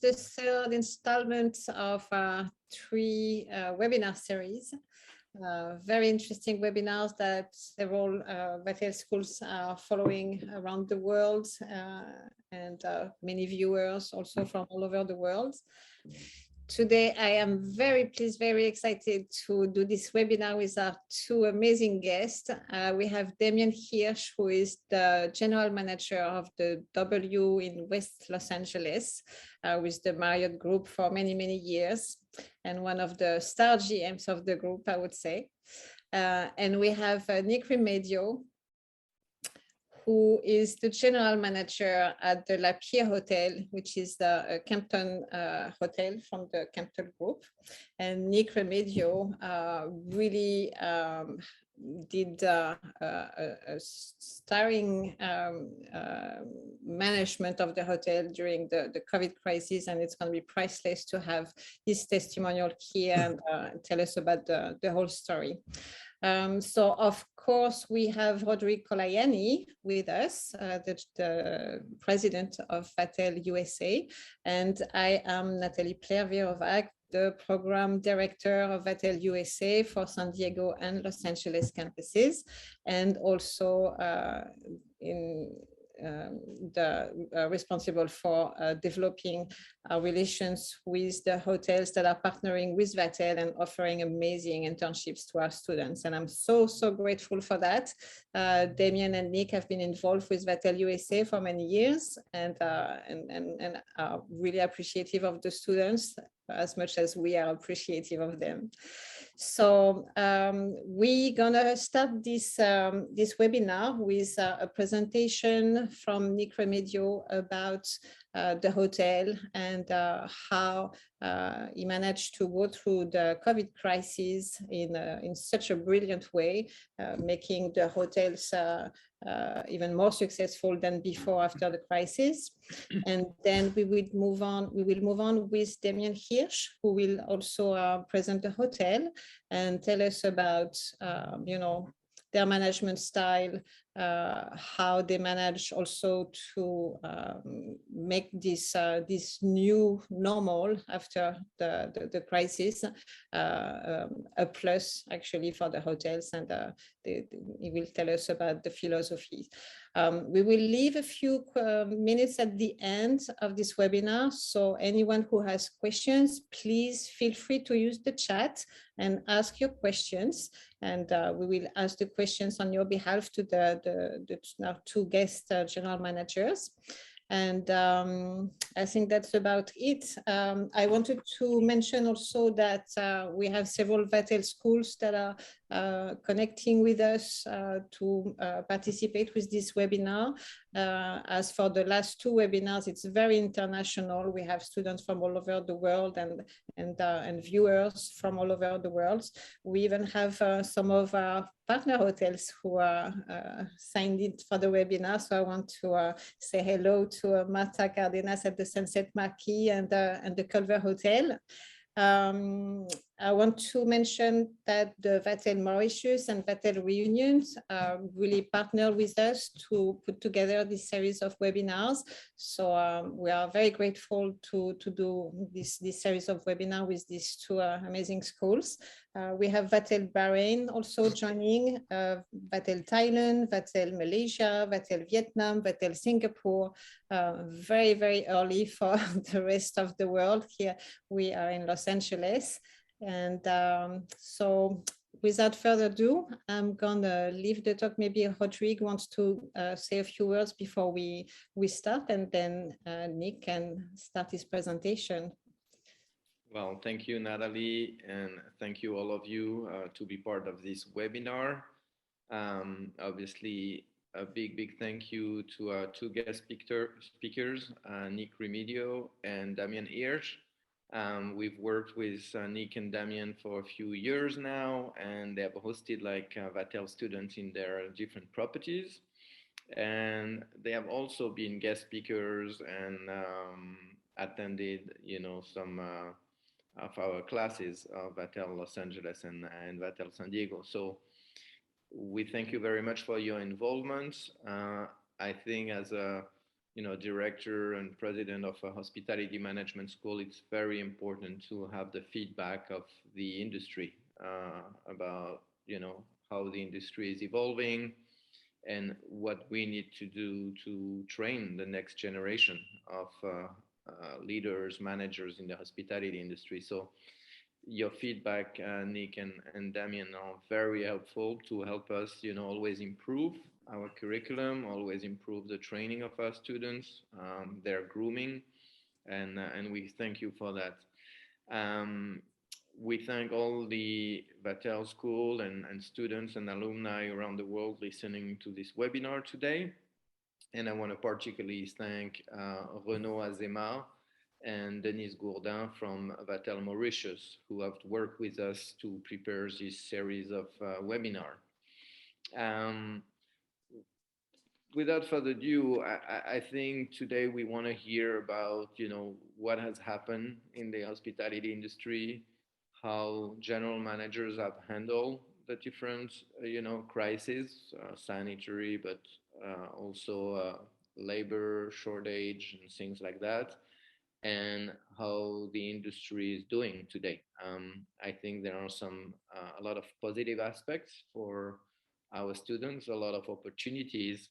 the third installment of three webinar series. Very interesting webinars that several Vatel schools are following around the world, and many viewers also from all over the world. Today, I am very pleased, very excited to do this webinar with our two amazing guests. We have Damien Hirsch, who is the general manager of the W in West Los Angeles with the Marriott group for many, many years, and one of the star GMs of the group, I would say. And we have Nick Rimedio, who is the general manager at the La Plaire Hotel, which is the Campton hotel from the Campton group. And Nick Rimedio really did a starring management of the hotel during the COVID crisis, and it's going to be priceless to have his testimonial here and tell us about the whole story. So of course we have Rodrigue Colaianni with us, the president of Vatel USA, and I am Nathalie Plaire-Virovac, the program director of Vatel USA for San Diego and Los Angeles campuses, and also responsible for developing our relations with the hotels that are partnering with Vatel and offering amazing internships to our students. And I'm so grateful for that. Damien and Nick have been involved with Vatel USA for many years, and are really appreciative of the students as much as we are appreciative of them. So we're gonna start this webinar with a presentation from Nick Rimedio about the hotel and how he managed to go through the COVID crisis in such a brilliant way, making the hotels even more successful than before after the crisis. And then we will move on with Damien Hirsch, who will also present the hotel and tell us about their management style, how they manage also to make this new normal after the crisis a plus actually for the hotels, and he will tell us about the philosophy. We will leave a few minutes at the end of this webinar, so anyone who has questions, please feel free to use the chat and ask your questions, and we will ask the questions on your behalf to our two guest general managers. And I think that's about it. I wanted to mention also that we have several Vatel schools that are connecting with us to participate with this webinar. As for the last two webinars, it's very international. We have students from all over the world and viewers from all over the world. We even have some of our partner hotels who are signed in for the webinar. So I want to say hello to Marta Cardenas at the Sunset Marquis and the Culver Hotel. I want to mention that the Vatel Mauritius and Vatel Reunions really partner with us to put together this series of webinars. So we are very grateful to do this series of webinars with these two amazing schools. We have Vatel Bahrain also joining, Vatel Thailand, Vatel Malaysia, Vatel Vietnam, Vatel Singapore, very, very early for the rest of the world. Here we are in Los Angeles. And so without further ado, I'm gonna leave the talk. Maybe Rodrigue wants to say a few words before we start, and then Nick can start his presentation. Well, thank you, Nathalie, and thank you all of you to be part of this webinar. Obviously, a big thank you to our two guest speakers, Nick Rimedio and Damien Hirsch. We've worked with Nick and Damien for a few years now, and they have hosted Vatel students in their different properties. And they have also been guest speakers and attended, some of our classes of Vatel Los Angeles and Vatel San Diego. So we thank you very much for your involvement. I think as a director and president of a hospitality management school, it's very important to have the feedback of the industry about, how the industry is evolving and what we need to do to train the next generation of leaders, managers in the hospitality industry. So your feedback, Nick and Damien, are very helpful to help us, always improve our curriculum, always improve the training of our students, their grooming, and we thank you for that. Um, we thank all the Vatel School and students and alumni around the world listening to this webinar today. And I want to particularly thank Renaud, Azéma, and Denise Gourdin from Vatel Mauritius, who have worked with us to prepare this series of webinar. Um, Without further ado, I think today we want to hear about, what has happened in the hospitality industry, how general managers have handled the different, crises, sanitary, but also labor shortage and things like that, and how the industry is doing today. I think there are a lot of positive aspects for our students, a lot of opportunities,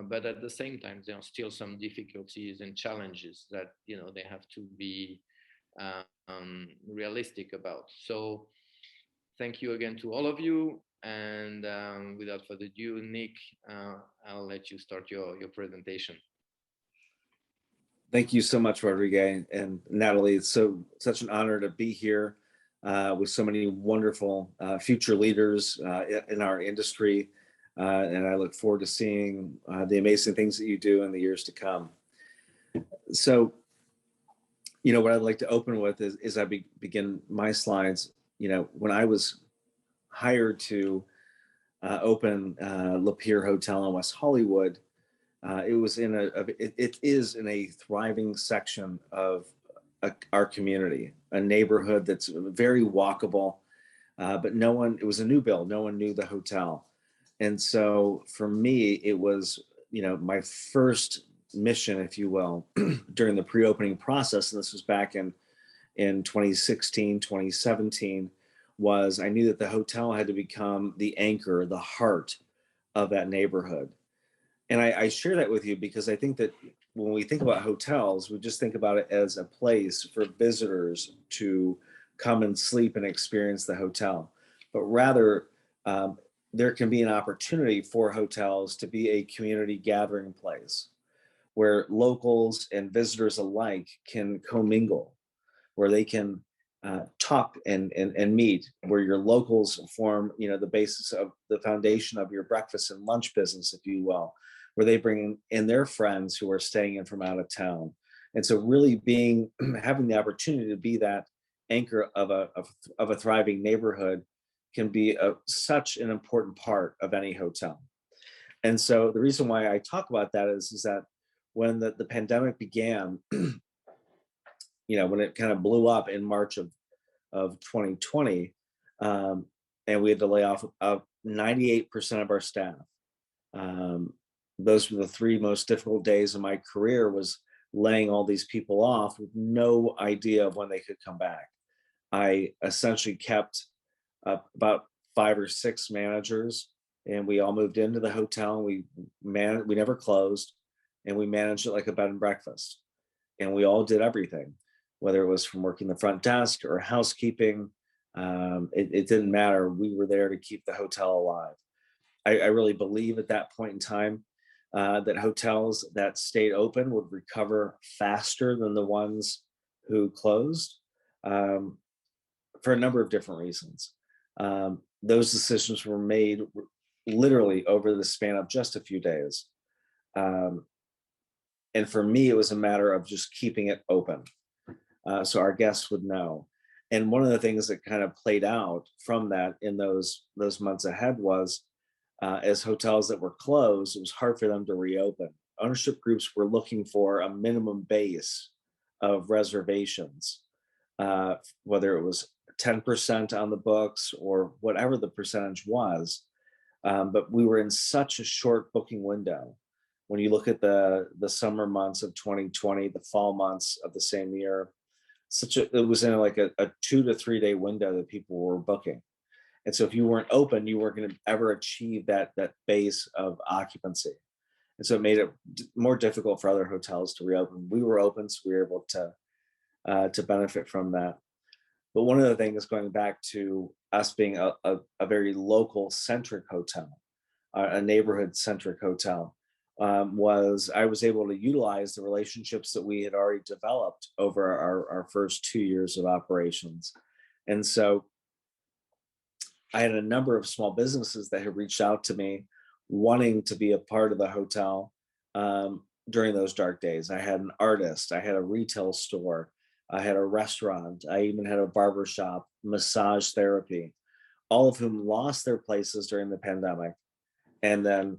but at the same time, there are still some difficulties and challenges that they have to be realistic about. So, thank you again to all of you. And without further ado, Nick, I'll let you start your presentation. Thank you so much, Rodrigue and Nathalie. It's such an honor to be here with so many wonderful future leaders in our industry. And I look forward to seeing the amazing things that you do in the years to come. So, what I'd like to open with is I begin my slides. When I was hired to open Le Pier Hotel in West Hollywood, it is in a thriving section of our community, a neighborhood that's very walkable, but it was a new build. No one knew the hotel. And so for me, it was, my first mission, if you will, during the pre-opening process, and this was back in 2016, 2017, was I knew that the hotel had to become the anchor, the heart of that neighborhood. And I share that with you because I think that when we think about hotels, we just think about it as a place for visitors to come and sleep and experience the hotel. But rather, there can be an opportunity for hotels to be a community gathering place where locals and visitors alike can commingle, where they can talk and meet, where your locals form, the basis of the foundation of your breakfast and lunch business, if you will, where they bring in their friends who are staying in from out of town. And so really having the opportunity to be that anchor of a thriving neighborhood can be such an important part of any hotel. And so the reason why I talk about that is that when the pandemic began, when it kind of blew up in March of 2020, and we had to lay off 98% of our staff. Those were the 3 most difficult days of my career, was laying all these people off with no idea of when they could come back. I essentially kept about 5 or 6 managers, and we all moved into the hotel. We never closed, and we managed it like a bed and breakfast. And we all did everything, whether it was from working the front desk or housekeeping. It didn't matter. We were there to keep the hotel alive. I really believe at that point in time that hotels that stayed open would recover faster than the ones who closed, for a number of different reasons. Those decisions were made literally over the span of just a few days. And for me, it was a matter of just keeping it open, so our guests would know. And one of the things that kind of played out from that in those months ahead was, as hotels that were closed, it was hard for them to reopen. Ownership groups were looking for a minimum base of reservations, whether it was 10% on the books or whatever the percentage was. But we were in such a short booking window When you look at the summer months of 2020, the fall months of the same year, it was in like a 2 to 3 day window that people were booking. And so if you weren't open, you weren't going to ever achieve that base of occupancy. And so it made it more difficult for other hotels to reopen. We were open, so we were able to benefit from that. But one of the things, going back to us being a very local centric hotel, a neighborhood centric hotel, was I was able to utilize the relationships that we had already developed over our first 2 years of operations. And so I had a number of small businesses that had reached out to me wanting to be a part of the hotel during those dark days. I had an artist, I had a retail store, I had a restaurant, I even had a barber shop, massage therapy, all of whom lost their places during the pandemic. And then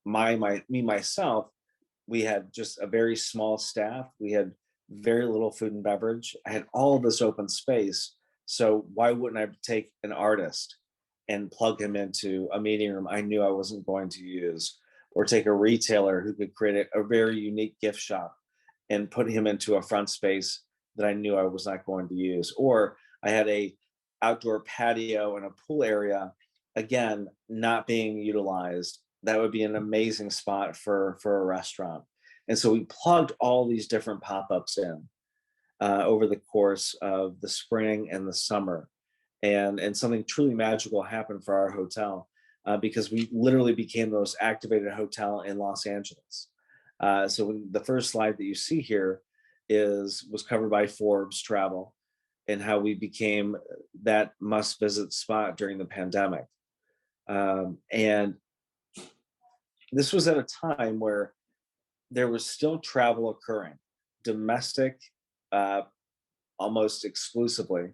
myself, we had just a very small staff. We had very little food and beverage. I had all of this open space. So why wouldn't I take an artist and plug him into a meeting room I knew I wasn't going to use, or take a retailer who could create a very unique gift shop and put him into a front space that I knew I was not going to use? Or I had a outdoor patio and a pool area, again, not being utilized. That would be an amazing spot for a restaurant. And so we plugged all these different pop-ups in over the course of the spring and the summer. And something truly magical happened for our hotel because we literally became the most activated hotel in Los Angeles. So the first slide that you see here was covered by Forbes Travel, and how we became that must-visit spot during the pandemic. And this was at a time where there was still travel occurring, domestic, almost exclusively.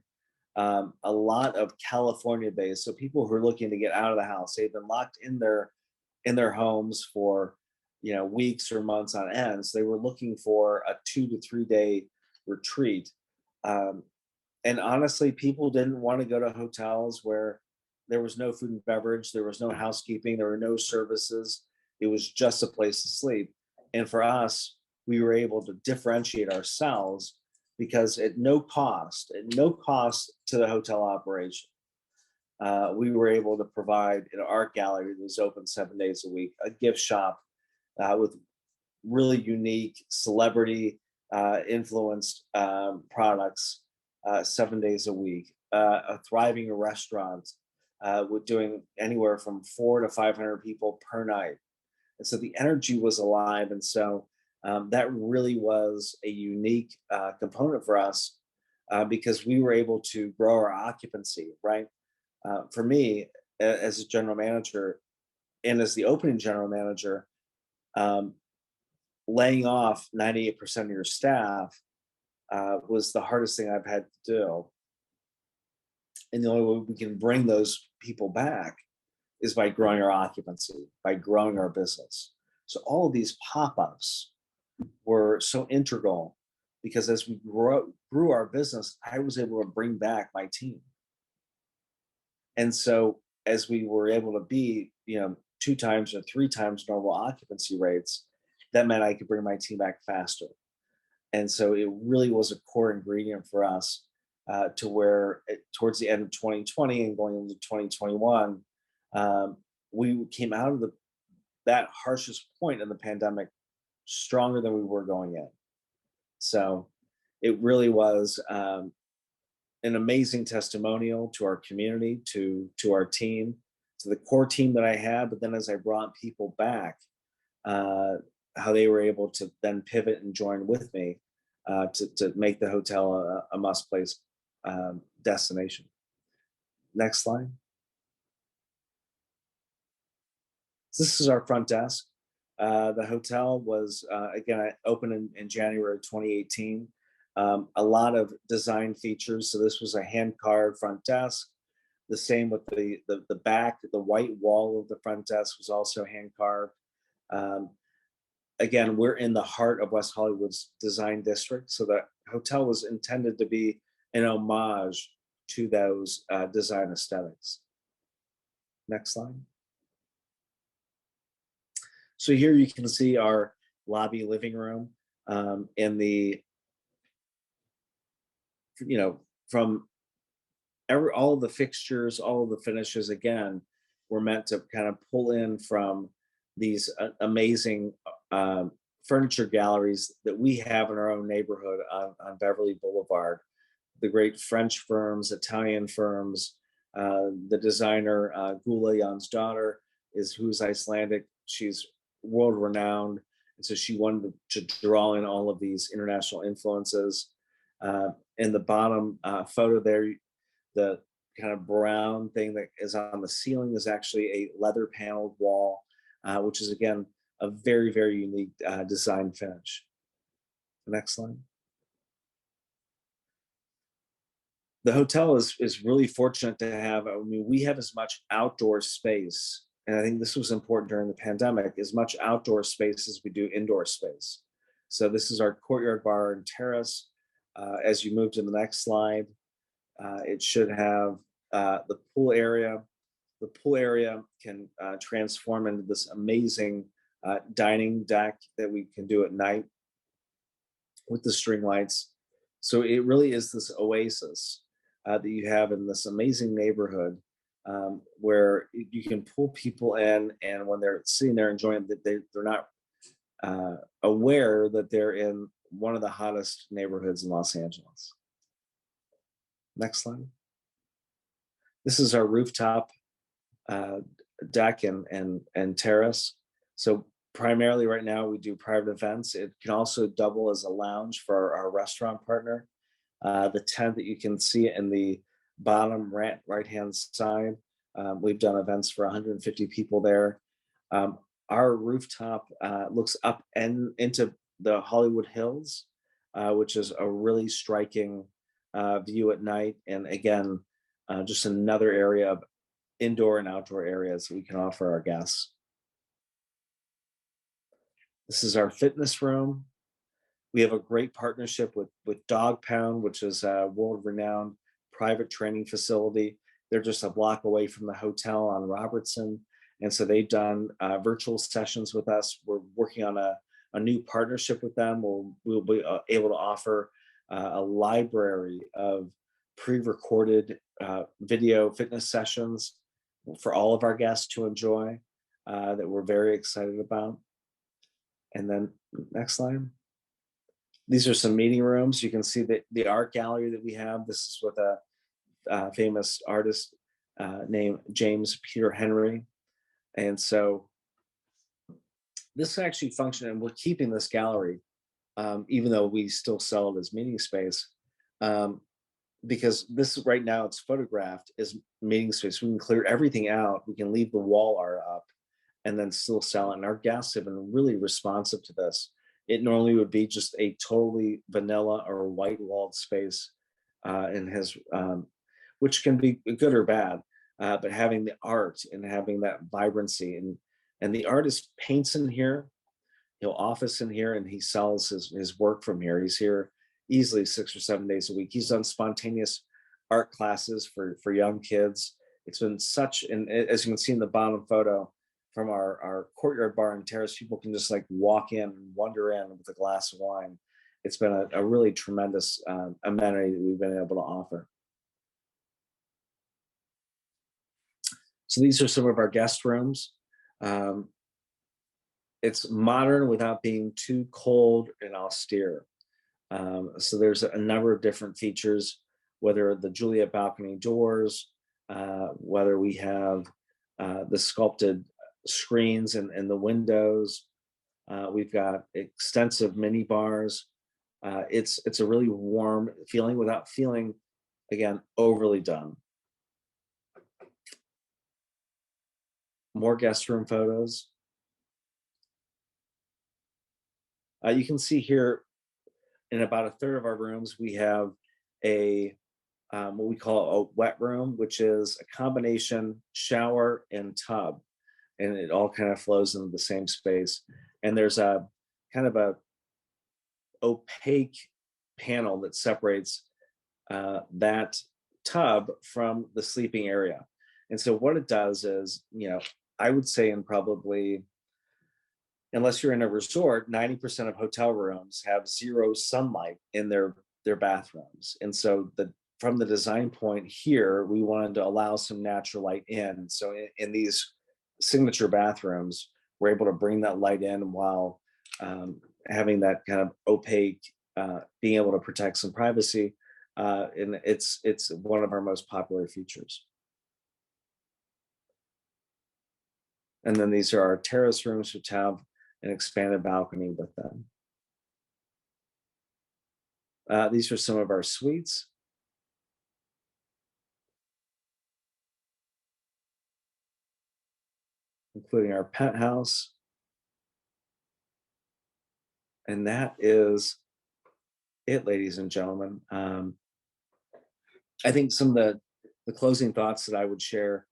A lot of California-based, so people who are looking to get out of the house. They've been locked in their homes for weeks or months on end. So they were looking for a 2 to 3 day retreat. And honestly, people didn't want to go to hotels where there was no food and beverage, there was no housekeeping, there were no services. It was just a place to sleep. And for us, we were able to differentiate ourselves because at no cost to the hotel operation, we were able to provide an art gallery that was open 7 days a week, a gift shop with really unique celebrity influenced products 7 days a week, a thriving restaurant with doing anywhere from 400 to 500 people per night. And so the energy was alive. And so that really was a unique component for us because we were able to grow our occupancy, right? For me, as a general manager and as the opening general manager, laying off 98% of your staff was the hardest thing I've had to do. And the only way we can bring those people back is by growing our occupancy, by growing our business. So all of these pop-ups were so integral because as we grew our business, I was able to bring back my team. And so as we were able to be, 2 times or 3 times normal occupancy rates, that meant I could bring my team back faster. And so it really was a core ingredient for us to where towards the end of 2020 and going into 2021, we came out of that harshest point in the pandemic stronger than we were going in. So it really was an amazing testimonial to our community, to our team, to the core team that I had. But then as I brought people back, how they were able to then pivot and join with me to make the hotel a must-place destination. Next slide. This is our front desk. The hotel was, again, opened in January 2018. A lot of design features. So this was a hand-carved front desk. The same with the back, the white wall of the front desk was also hand-carved. Again, we're in the heart of West Hollywood's design district. So the hotel was intended to be an homage to those design aesthetics. Next slide. So here you can see our lobby living room, and the, from all of the fixtures, all of the finishes, again, were meant to kind of pull in from these amazing furniture galleries that we have in our own neighborhood on Beverly Boulevard. The great French firms, Italian firms, the designer Colaianni's daughter who's Icelandic. She's world renowned, and so she wanted to draw in all of these international influences. In the bottom photo there, the kind of brown thing that is on the ceiling is actually a leather paneled wall, which is again a very, very unique design finish. Next slide. The hotel is really fortunate to have, we have as much outdoor space, and I think this was important during the pandemic, as much outdoor space as we do indoor space. So this is our courtyard bar and terrace. As you move to the next slide, it should have the pool area. The pool area can transform into this amazing dining deck that we can do at night with the string lights. So it really is this oasis that you have in this amazing neighborhood, where you can pull people in, and when they're sitting there enjoying it, they're not aware that they're in one of the hottest neighborhoods in Los Angeles. Next slide. This is our rooftop deck and terrace. So primarily right now we do private events. It can also double as a lounge for our restaurant partner. The tent that you can see in the bottom right-hand side, we've done events for 150 people there. Our rooftop looks up and into the Hollywood Hills, which is a really striking view at night. And again, just another area of indoor and outdoor areas that we can offer our guests. This is our fitness room. We have a great partnership with Dog Pound, which is a world-renowned private training facility. They're just a block away from the hotel on Robertson. And so they've done virtual sessions with us. We're working on a new partnership with them. We'll be able to offer a library of pre-recorded video fitness sessions for all of our guests to enjoy, that we're very excited about. And then next slide. These are some meeting rooms. You can see the art gallery that we have. This is with a famous artist named James Peter Henry. And so this actually functions, and we're keeping this gallery, even though we still sell it as meeting space, because this right now it's photographed as meeting space. We can clear everything out. We can leave the wall art up and then still sell it. And our guests have been really responsive to this. It normally would be just a totally vanilla or white walled space, and has, which can be good or bad, but having the art and having that vibrancy, and the artist paints in here, he'll office in here, and he sells his work from here. He's here easily 6 or 7 days a week. He's done spontaneous art classes for young kids. It's been such, and as you can see in the bottom photo, from our courtyard bar and terrace, people can just like walk in and wander in with a glass of wine. It's been a really tremendous amenity that we've been able to offer. So these are some of our guest rooms. It's modern without being too cold and austere. So there's a number of different features, whether the Juliet balcony doors, whether we have the sculpted screens and the windows. We've got extensive mini bars. It's a really warm feeling without feeling, again, overly done. More guest room photos. You can see here in about a third of our rooms, we have a what we call a wet room, which is a combination shower and tub, and it all kind of flows into the same space. And there's a kind of a opaque panel that separates that tub from the sleeping area. And so what it does is, I would say in probably unless you're in a resort, 90% of hotel rooms have zero sunlight in their bathrooms. And so from the design point here, we wanted to allow some natural light in. So in these signature bathrooms, we're able to bring that light in while having that kind of opaque, being able to protect some privacy. And it's one of our most popular features. And then these are our terrace rooms, which have an expanded balcony with them. These are some of our suites. Including our penthouse. And that is it, ladies and gentlemen. I think some of the closing thoughts that I would share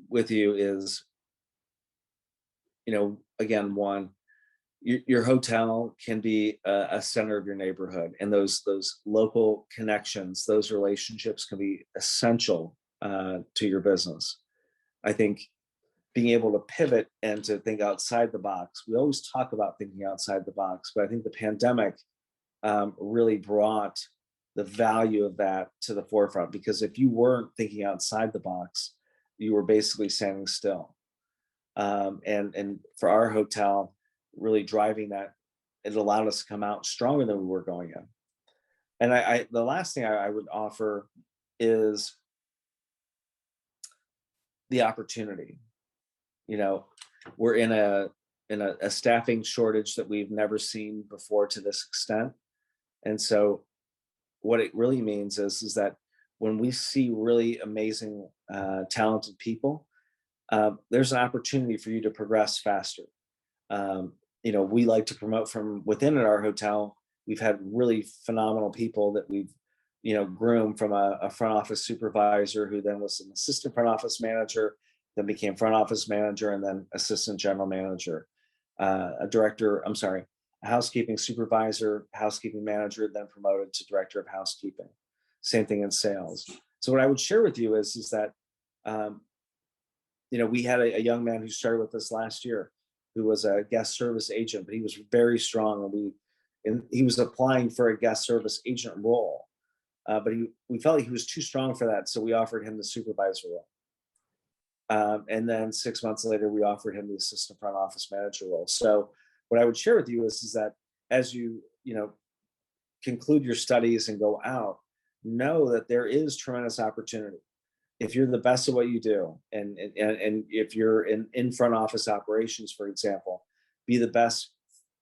with you is, again, one, your hotel can be a center of your neighborhood, and those local connections, those relationships can be essential to your business. I think being able to pivot and to think outside the box. We always talk about thinking outside the box, but I think the pandemic really brought the value of that to the forefront, because if you weren't thinking outside the box, you were basically standing still. And for our hotel, really driving that, it allowed us to come out stronger than we were going in. And the last thing I would offer is the opportunity. We're in a staffing shortage that we've never seen before to this extent. And so what it really means is that when we see really amazing, talented people, there's an opportunity for you to progress faster. We like to promote from within at our hotel. We've had really phenomenal people that we've, groomed, from a front office supervisor who then was an assistant front office manager, then became front office manager, and then assistant general manager, a housekeeping supervisor, housekeeping manager, then promoted to director of housekeeping. Same thing in sales. So what I would share with you is that, we had a young man who started with us last year, who was a guest service agent, but he was very strong, and he was applying for a guest service agent role, but we felt like he was too strong for that, so we offered him the supervisor role. And then 6 months later, we offered him the assistant front office manager role. So what I would share with you is that as you, conclude your studies and go out, know that there is tremendous opportunity. If you're the best at what you do, and if you're in front office operations, for example, be the best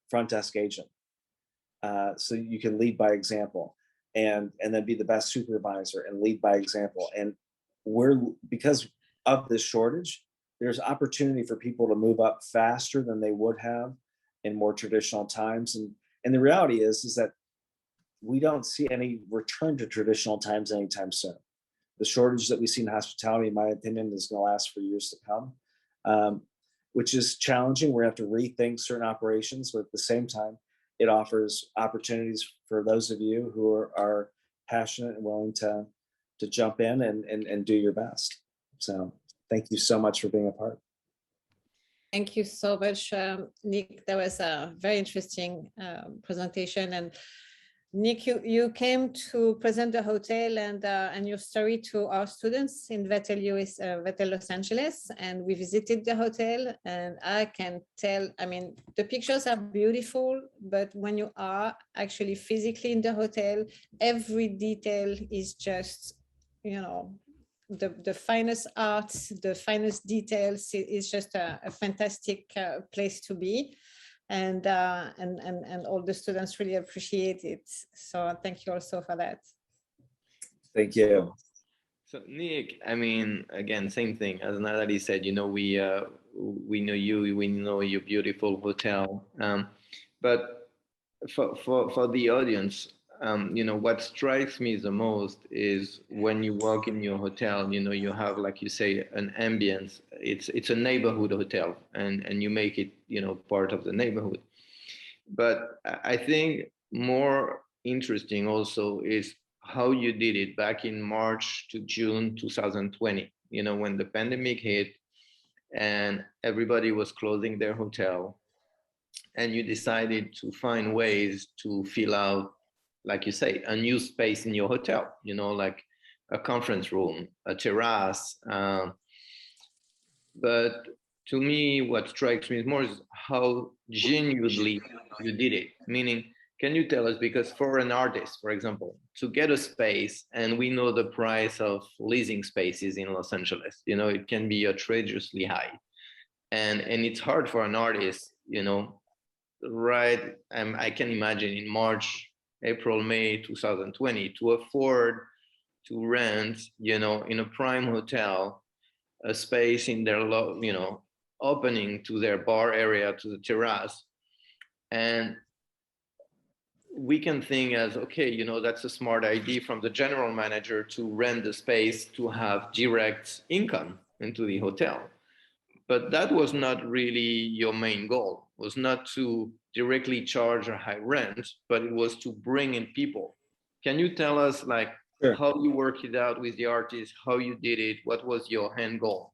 front desk agent. So you can lead by example, and then be the best supervisor and lead by example. And because of this shortage, there's opportunity for people to move up faster than they would have in more traditional times. And the reality is that we don't see any return to traditional times anytime soon. The shortage that we see in hospitality, in my opinion, is going to last for years to come, which is challenging. We're going to have to rethink certain operations, but at the same time, it offers opportunities for those of you who are passionate and willing to jump in and do your best. So thank you so much for being a part. Thank you so much, Nick. That was a very interesting presentation. And Nick, you came to present the hotel and your story to our students in Vatel Los Angeles, and we visited the hotel, and I can tell, the pictures are beautiful, but when you are actually physically in the hotel, every detail is just, the finest art, the finest details. It's just a fantastic place to be. And all the students really appreciate it. So thank you also for that. Thank you. So Nick, again, same thing as Nathalie said. We know you, we know your beautiful hotel. But for the audience, what strikes me the most is when you walk in your hotel, you have, like you say, an ambience. It's a neighborhood hotel, and you make it, part of the neighborhood. But I think more interesting also is how you did it back in March to June 2020, when the pandemic hit and everybody was closing their hotel. and you decided to find ways to fill out, like you say, a new space in your hotel, you know, like a conference room, a terrace. But to me, what strikes me more is how genuinely you did it. Meaning, can you tell us, because for an artist, for example, to get a space, and we know the price of leasing spaces in Los Angeles, you know, it can be outrageously high. And it's hard for an artist, you know, right? I can imagine in March, April, May 2020 to afford to rent, you know, in a prime hotel, a space in their, you know, opening to their bar area, to the terrace. And we can think as, okay, you know, that's a smart idea from the general manager to rent the space to have direct income into the hotel. But that was not really your main goal. It was not to directly charge a high rent, but it was to bring in people. Can you tell us, like, Sure. how you worked it out with the artist, how you did it, what was your end goal?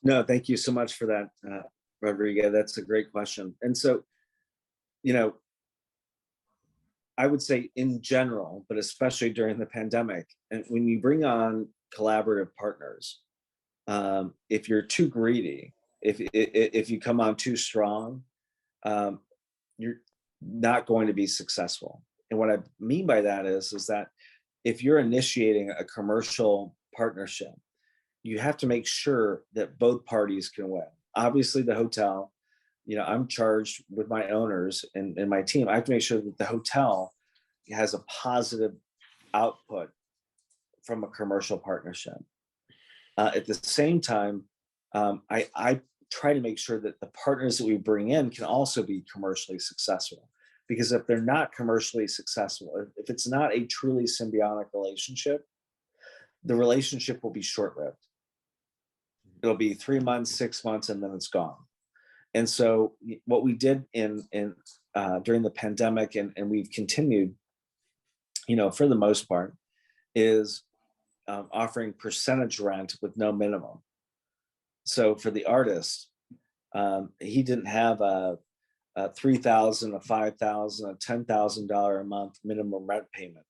No, thank you so much for that, Rodrigue. That's a great question. And so, you know, I would say in general, but especially during the pandemic, and when you bring on collaborative partners, if you're too greedy, if you come on too strong, you're not going to be successful. And what I mean by that is that if you're initiating a commercial partnership, you have to make sure that both parties can win. Obviously, the hotel, you know, I'm charged with my owners and my team. I have to make sure that the hotel has a positive output from a commercial partnership. At the same time, I try to make sure that the partners that we bring in can also be commercially successful. Because if they're not commercially successful, if it's not a truly symbiotic relationship, the relationship will be short-lived. It'll be 3 months, 6 months, and then it's gone. And so what we did during the pandemic, and we've continued, you know, for the most part, is offering percentage rent with no minimum. So for the artist, he didn't have a $3,000, a $5,000, a $10,000 a month minimum rent payment.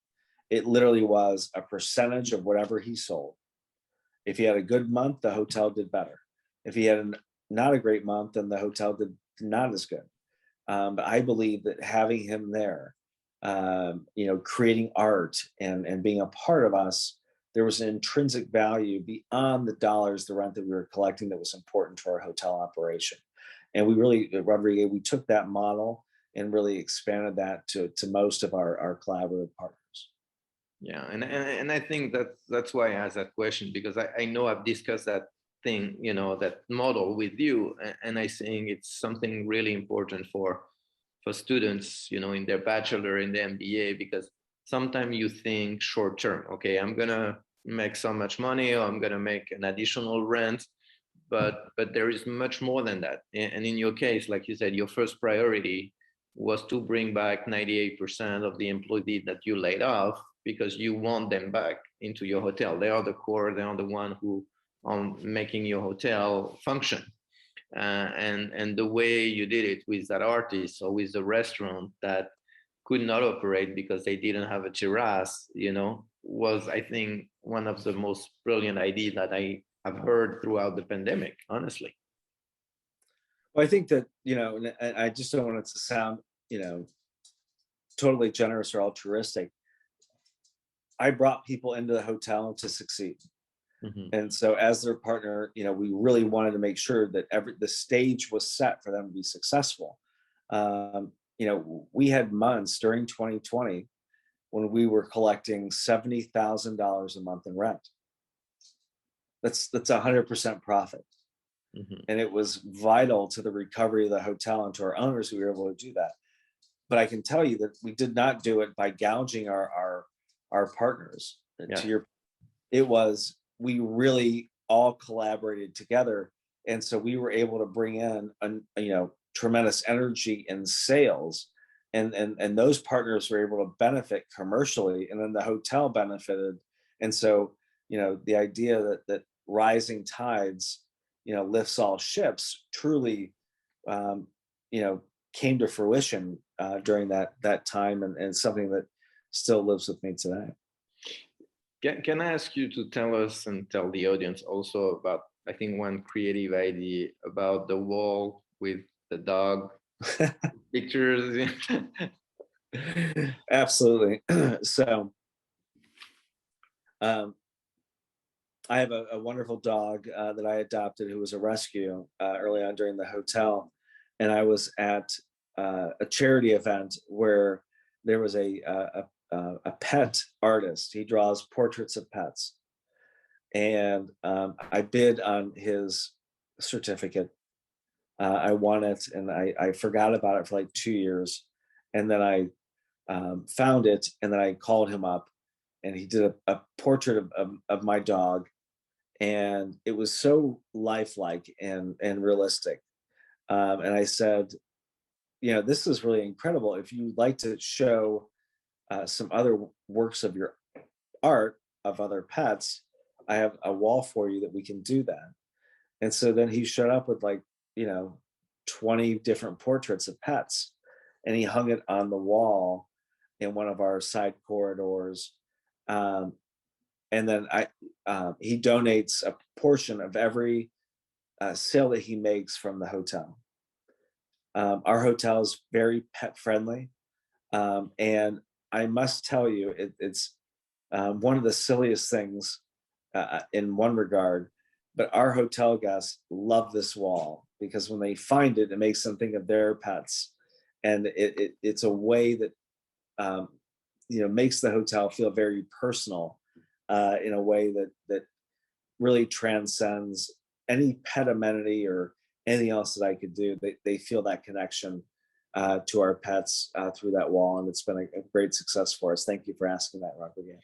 It literally was a percentage of whatever he sold. If he had a good month, the hotel did better. If he had not a great month, then the hotel did not as good. But I believe that having him there, you know, creating art and being a part of us, there was an intrinsic value beyond the dollars, the rent that we were collecting, that was important to our hotel operation. And we really, Rodrigue, we took that model and really expanded that to most of our collaborative partners. Yeah, and I think that's why I asked that question, because I know I've discussed that thing, you know, that model with you, and I think it's something really important for students, you know, in their bachelor, in the MBA, because sometimes you think short term, okay, I'm gonna make so much money, or I'm gonna make an additional rent, but there is much more than that. And in your case, like you said, your first priority was to bring back 98% of the employees that you laid off, because you want them back into your hotel. They are the core, they are the one who are making your hotel function. And the way you did it with that artist, or with the restaurant that could not operate because they didn't have a terrace, you know, was, I think, one of the most brilliant ideas that I have heard throughout the pandemic, honestly. Well, I think that, you know, and I just don't want it to sound, you know, totally generous or altruistic. I brought people into the hotel to succeed. Mm-hmm. And so as their partner, you know, we really wanted to make sure that the stage was set for them to be successful. You know, we had months during 2020 when we were collecting $70,000 a month in rent. That's 100% profit. Mm-hmm. And it was vital to the recovery of the hotel and to our owners who were able to do that. But I can tell you that we did not do it by gouging our partners. Yeah. It was, we really all collaborated together. And so we were able to bring in, you know, tremendous energy in sales, and those partners were able to benefit commercially, and then the hotel benefited. And so, you know, the idea that rising tides, you know, lifts all ships truly came to fruition during that time, and something that still lives with me today. Can I ask you to tell us and tell the audience also about, I think, one creative idea about the wall with the dog pictures? Absolutely. So I have a wonderful dog that I adopted, who was a rescue early on during the hotel. And I was at a charity event where there was a pet artist. He draws portraits of pets. And I bid on his certificate. I won it, and I forgot about it for like 2 years. And then I found it, and then I called him up, and he did a portrait of my dog. And it was so lifelike and realistic. And I said, this is really incredible. If you'd like to show some other works of your art of other pets, I have a wall for you that we can do that. And so then he showed up with 20 different portraits of pets, and he hung it on the wall in one of our side corridors. And then he donates a portion of every sale that he makes from the hotel. Our hotel is very pet friendly. And I must tell you, it's one of the silliest things in one regard, but our hotel guests love this wall because when they find it, it makes them think of their pets. And it's a way that, makes the hotel feel very personal in a way that really transcends any pet amenity or anything else that I could do. They feel that connection to our pets through that wall, and it's been a great success for us. Thank you for asking that, Rodrigue.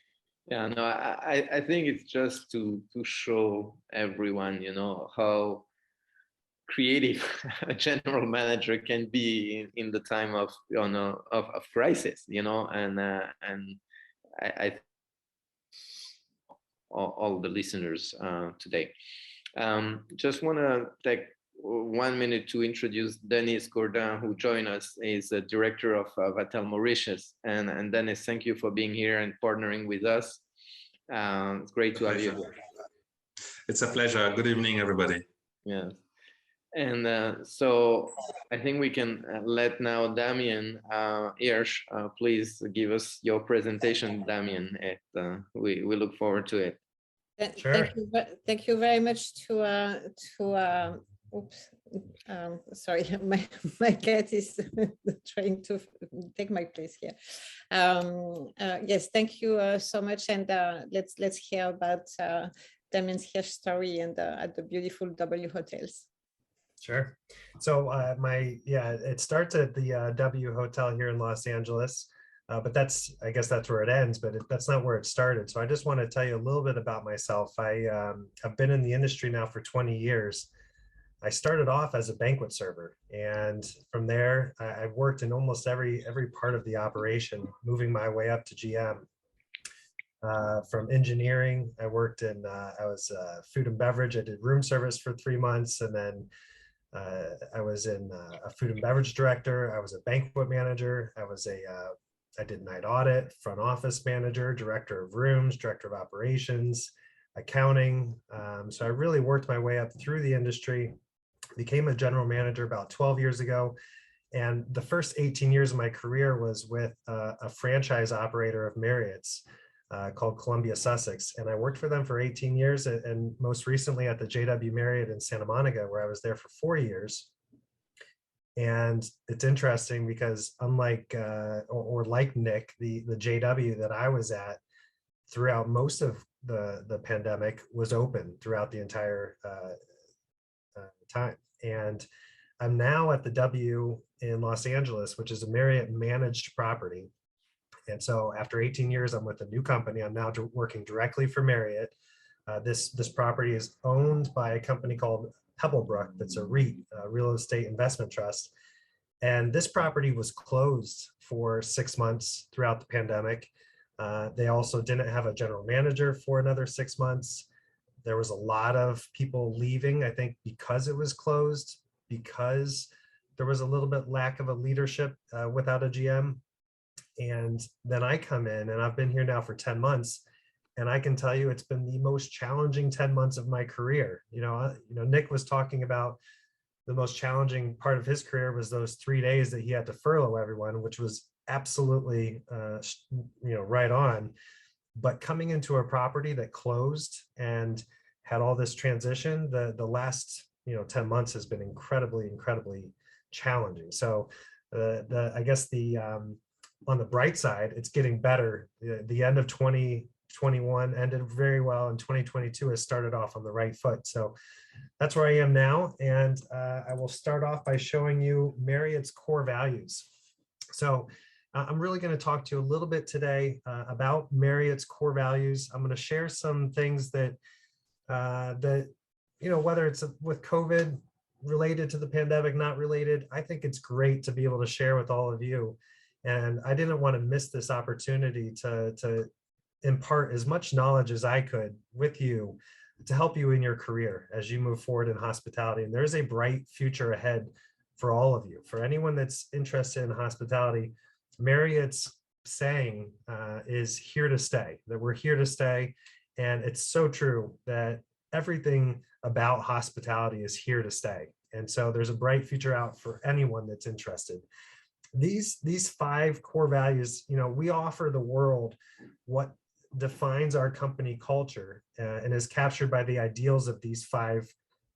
Yeah, no, I think it's just to show everyone, how creative a general manager can be in the time of crisis, and I all the listeners today. Just want to take 1 minute to introduce Dennis Gordin, who joined us. He's the director of Vatel Mauritius. And Dennis, thank you for being here and partnering with us. It's great to have you here. It's a pleasure. Good evening, everybody. Yeah. And so I think we can let now Damien Hirsch, please give us your presentation, Damien. We look forward to it. Sure. Thank you very much sorry, my cat is trying to take my place here. Yes, thank you so much, and let's hear about Damien's Hirsch story and at the beautiful W Hotels. Sure. So it starts at the W Hotel here in Los Angeles, but I guess that's where it ends, but that's not where it started. So I just want to tell you a little bit about myself. I've been in the industry now for 20 years. I started off as a banquet server, and from there I've worked in almost every part of the operation, moving my way up to GM. From engineering, I worked in I was food and beverage. I did room service for 3 months, and then I was in a food and beverage director. I was a banquet manager. I did night audit, front office manager, director of rooms, director of operations, accounting. So I really worked my way up through the industry. Became a general manager about 12 years ago. And the first 18 years of my career was with a franchise operator of Marriott's called Columbia Sussex. And I worked for them for 18 years, and most recently at the JW Marriott in Santa Monica, where I was there for 4 years. And it's interesting because unlike, or like Nick, the JW that I was at throughout most of the pandemic was open throughout the entire time. And I'm now at the W in Los Angeles, which is a Marriott managed property. And so after 18 years, I'm with a new company. I'm now working directly for Marriott. This property is owned by a company called Pebblebrook. That's a REIT, real estate investment trust. And this property was closed for 6 months throughout the pandemic. They also didn't have a general manager for another 6 months. There was a lot of people leaving, I think, because it was closed, because there was a little bit lack of a leadership without a GM. And then I come in, and I've been here now for 10 months. And I can tell you it's been the most challenging 10 months of my career. Nick was talking about the most challenging part of his career was those 3 days that he had to furlough everyone, which was absolutely, right on. But coming into a property that closed and had all this transition, the last 10 months has been incredibly challenging. So I guess on the bright side, it's getting better. The end of 2021 ended very well, and 2022 has started off on the right foot. So that's where I am now. And I will start off by showing you Marriott's core values. So I'm really going to talk to you a little bit today about Marriott's core values. I'm going to share some things that whether it's with COVID, related to the pandemic, not related, I think it's great to be able to share with all of you. And I didn't want to miss this opportunity to impart as much knowledge as I could with you to help you in your career as you move forward in hospitality. And there's a bright future ahead for all of you. For anyone that's interested in hospitality, Marriott's saying is here to stay, that we're here to stay. And it's so true that everything about hospitality is here to stay. And so there's a bright future out for anyone that's interested. These 5 core values, we offer the world what defines our company culture and is captured by the ideals of these 5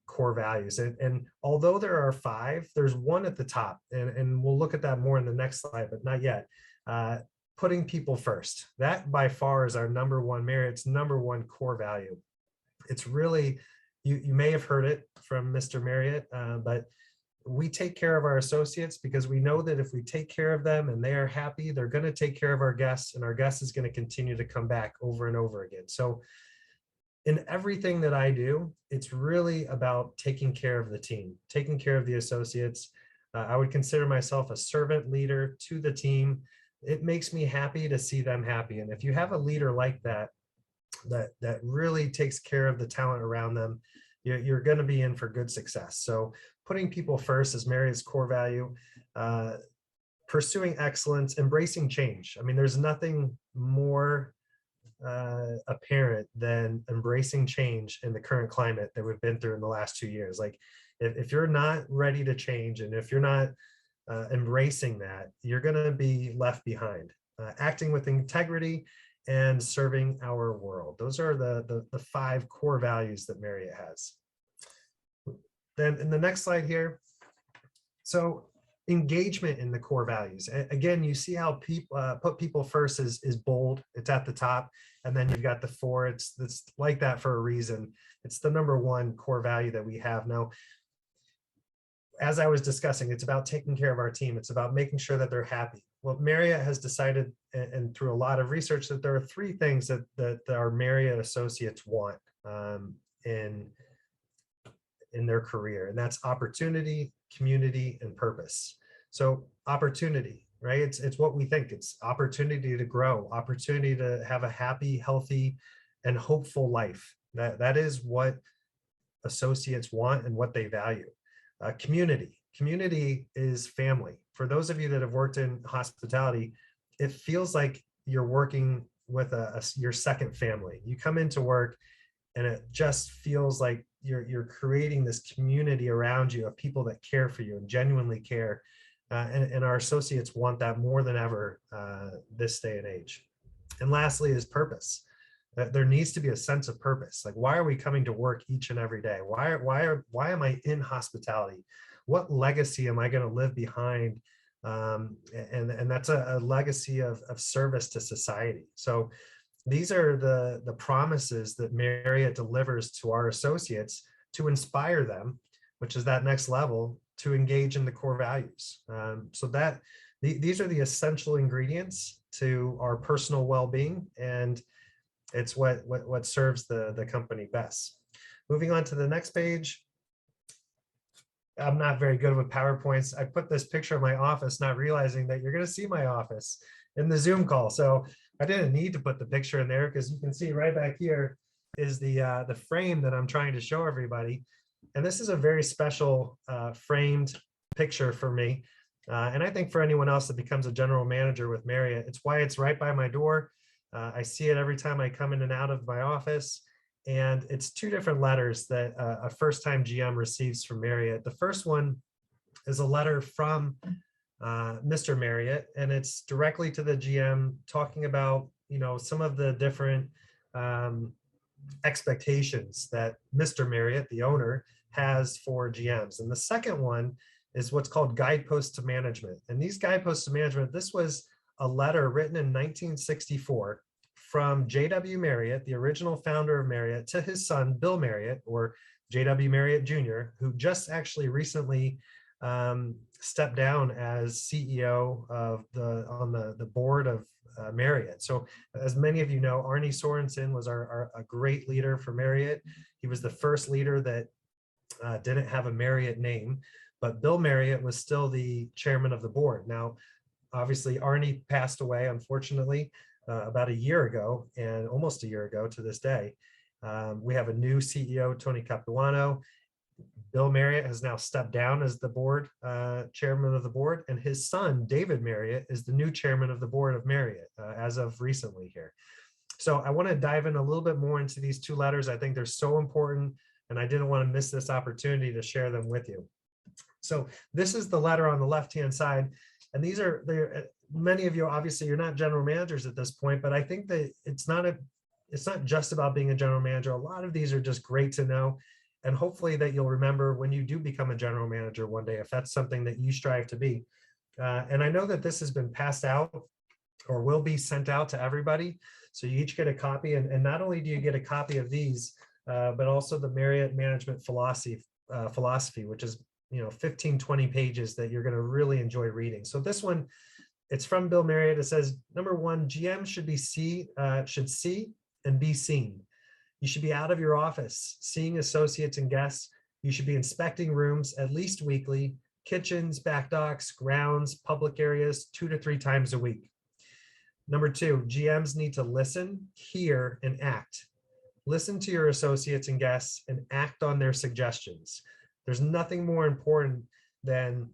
core values. And although there are 5, there's one at the top, and we'll look at that more in the next slide, but not yet. Putting people first. That by far is our Marriott's number one core value. It's really, you may have heard it from Mr. Marriott, but we take care of our associates because we know that if we take care of them and they are happy, they're going to take care of our guests, and our guests is going to continue to come back over and over again. So in everything that I do, it's really about taking care of the team, taking care of the associates. I would consider myself a servant leader to the team. It makes me happy to see them happy. And if you have a leader like that really takes care of the talent around them, you're going to be in for good success. So putting people first is Marriott's core value. Pursuing excellence, embracing change. I mean, there's nothing more apparent than embracing change in the current climate that we've been through in the last 2 years. Like if you're not ready to change, and if you're not embracing that, you're going to be left behind. Acting with integrity and serving our world. Those are the 5 core values that Marriott has. Then in the next slide here, so engagement in the core values. Again, you see how people put people first is bold. It's at the top, and then you've got the 4. It's like that for a reason. It's the number one core value that we have. Now, as I was discussing, it's about taking care of our team. It's about making sure that they're happy. Well, Marriott has decided, and through a lot of research, that there are 3 things that our Marriott associates want in their career, and that's opportunity, community, and purpose. So opportunity, right? It's what we think. It's opportunity to grow, opportunity to have a happy, healthy, and hopeful life. That is what associates want and what they value. Community is family. For those of you that have worked in hospitality, it feels like you're working with your second family. You come into work and it just feels like you're creating this community around you of people that care for you and genuinely care. And our associates want that more than ever this day and age. And lastly is purpose. There needs to be a sense of purpose. Like, why are we coming to work each and every day? Why am I in hospitality? What legacy am I going to leave behind? And that's a legacy of service to society. So these are the promises that Marriott delivers to our associates to inspire them, which is that next level, to engage in the core values. So that these are the essential ingredients to our personal well-being, and it's what serves the company best. Moving on to the next page. I'm not very good with PowerPoints. I put this picture of my office, not realizing that you're going to see my office in the Zoom call. So I didn't need to put the picture in there, because you can see right back here is the frame that I'm trying to show everybody. And this is a very special framed picture for me. And I think for anyone else that becomes a general manager with Marriott, it's why it's right by my door. I see it every time I come in and out of my office. And it's two different letters that a first-time GM receives from Marriott. The first one is a letter from Mr. Marriott, and it's directly to the GM talking about, you know, some of the different expectations that Mr. Marriott, the owner, has for GMs. And the second one is what's called guideposts to management. And these guideposts to management, this was a letter written in 1964 from J.W. Marriott, the original founder of Marriott, to his son, Bill Marriott, or J.W. Marriott Jr., who just actually recently stepped down as CEO of on the board of Marriott. So as many of you know, Arne Sorensen was a great leader for Marriott. He was the first leader that didn't have a Marriott name, but Bill Marriott was still the chairman of the board. Now, obviously, Arne passed away, unfortunately, about a year ago, and almost a year ago to this day. We have a new CEO, Tony Capuano. Bill Marriott has now stepped down as the board chairman of the board, and his son, David Marriott, is the new chairman of the board of Marriott as of recently here. So I want to dive in a little bit more into these two letters. I think they're so important, and I didn't want to miss this opportunity to share them with you. So this is the letter on the left-hand side, and these are many of you, obviously you're not general managers at this point, but I think that it's not just about being a general manager. A lot of these are just great to know, and hopefully that you'll remember when you do become a general manager one day, if that's something that you strive to be. And I know that this has been passed out or will be sent out to everybody. So you each get a copy, and not only do you get a copy of these, but also the Marriott management philosophy, which is 15, 20 pages that you're going to really enjoy reading. So this one, it's from Bill Marriott. It says, number one, GM should see and be seen. You should be out of your office, seeing associates and guests. You should be inspecting rooms at least weekly, kitchens, back docks, grounds, public areas, 2 to 3 times a week. Number two, GMs need to listen, hear, and act. Listen to your associates and guests and act on their suggestions. There's nothing more important than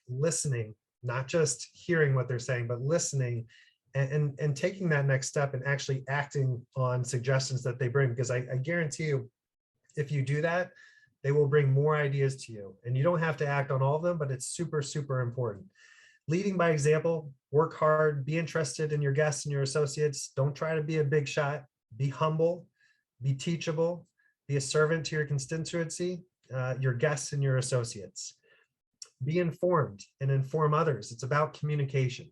listening, not just hearing what they're saying, but listening and taking that next step and actually acting on suggestions that they bring. Because I guarantee you, if you do that, they will bring more ideas to you. And you don't have to act on all of them, but it's super, super important. Leading by example, work hard, be interested in your guests and your associates. Don't try to be a big shot. Be humble, be teachable, be a servant to your constituency, your guests and your associates. Be informed and inform others. It's about communication.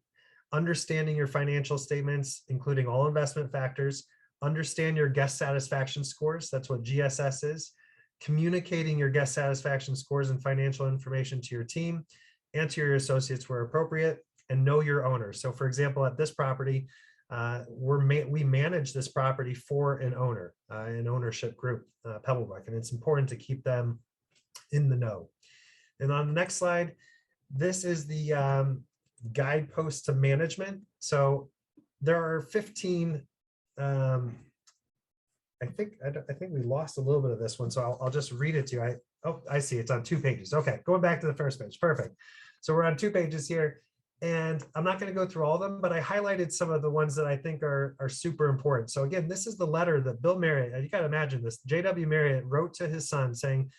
Understanding your financial statements, including all investment factors. Understand your guest satisfaction scores. That's what GSS is. Communicating your guest satisfaction scores and financial information to your team and to your associates where appropriate, and know your owner. So for example, at this property, we manage this property for an owner, an ownership group, Pebblebrook, and it's important to keep them in the know. And on the next slide, this is the guideposts to management. So there are 15. I think we lost a little bit of this one, so I'll just read it to you. I see it's on 2 pages. Okay, going back to the first page. Perfect. So we're on 2 pages here, and I'm not going to go through all of them, but I highlighted some of the ones that I think are super important. So again, this is the letter that Bill Marriott, you got to imagine this, J.W. Marriott wrote to his son saying,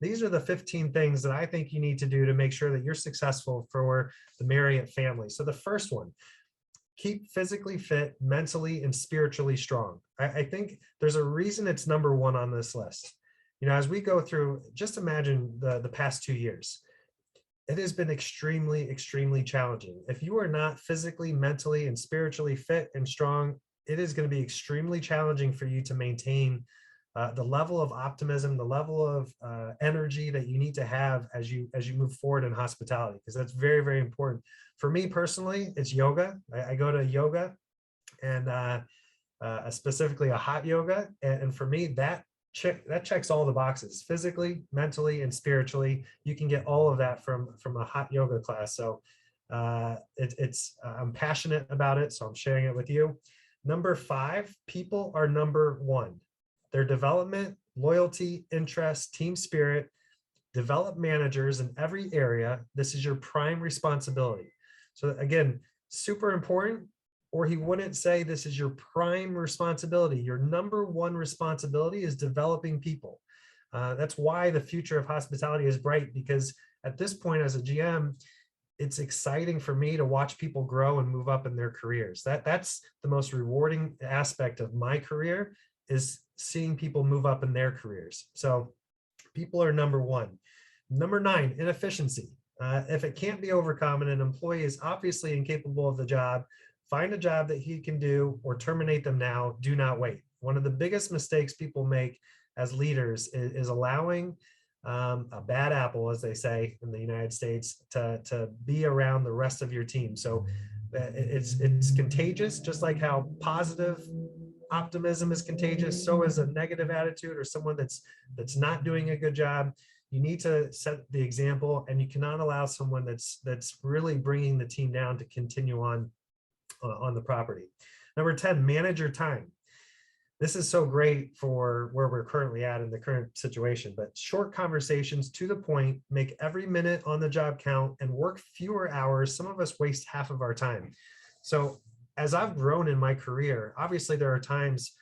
these are the 15 things that I think you need to do to make sure that you're successful for the Marriott family. So the first one, keep physically fit, mentally and spiritually strong. I think there's a reason it's number 1 on this list. As we go through, just imagine the past 2 years. It has been extremely, extremely challenging. If you are not physically, mentally, and spiritually fit and strong, it is going to be extremely challenging for you to maintain the level of optimism, the level of energy that you need to have as you move forward in hospitality, because that's very, very important. For me personally, it's yoga. I go to yoga, and specifically a hot yoga. And for me, that checks all the boxes, physically, mentally, and spiritually. You can get all of that from a hot yoga class. So I'm passionate about it, so I'm sharing it with you. Number 5, people are number 1. Their development, loyalty, interest, team spirit, develop managers in every area. This is your prime responsibility. So again, super important, or he wouldn't say this is your prime responsibility. Your number one responsibility is developing people. That's why the future of hospitality is bright, because at this point as a GM, it's exciting for me to watch people grow and move up in their careers. That's the most rewarding aspect of my career, is seeing people move up in their careers. So people are number one. Number 9, inefficiency. If it can't be overcome and an employee is obviously incapable of the job, find a job that he can do or terminate them now. Do not wait. One of the biggest mistakes people make as leaders is allowing a bad apple, as they say in the United States, to be around the rest of your team. So it's contagious, just like how positive optimism is contagious, so is a negative attitude or someone that's not doing a good job. You need to set the example, and you cannot allow someone that's really bringing the team down to continue on the property. Number 10, manage your time. This is so great for where we're currently at in the current situation, but short conversations, to the point, make every minute on the job count, and work fewer hours. Some of us waste half of our time. So as I've grown in my career, obviously there are times,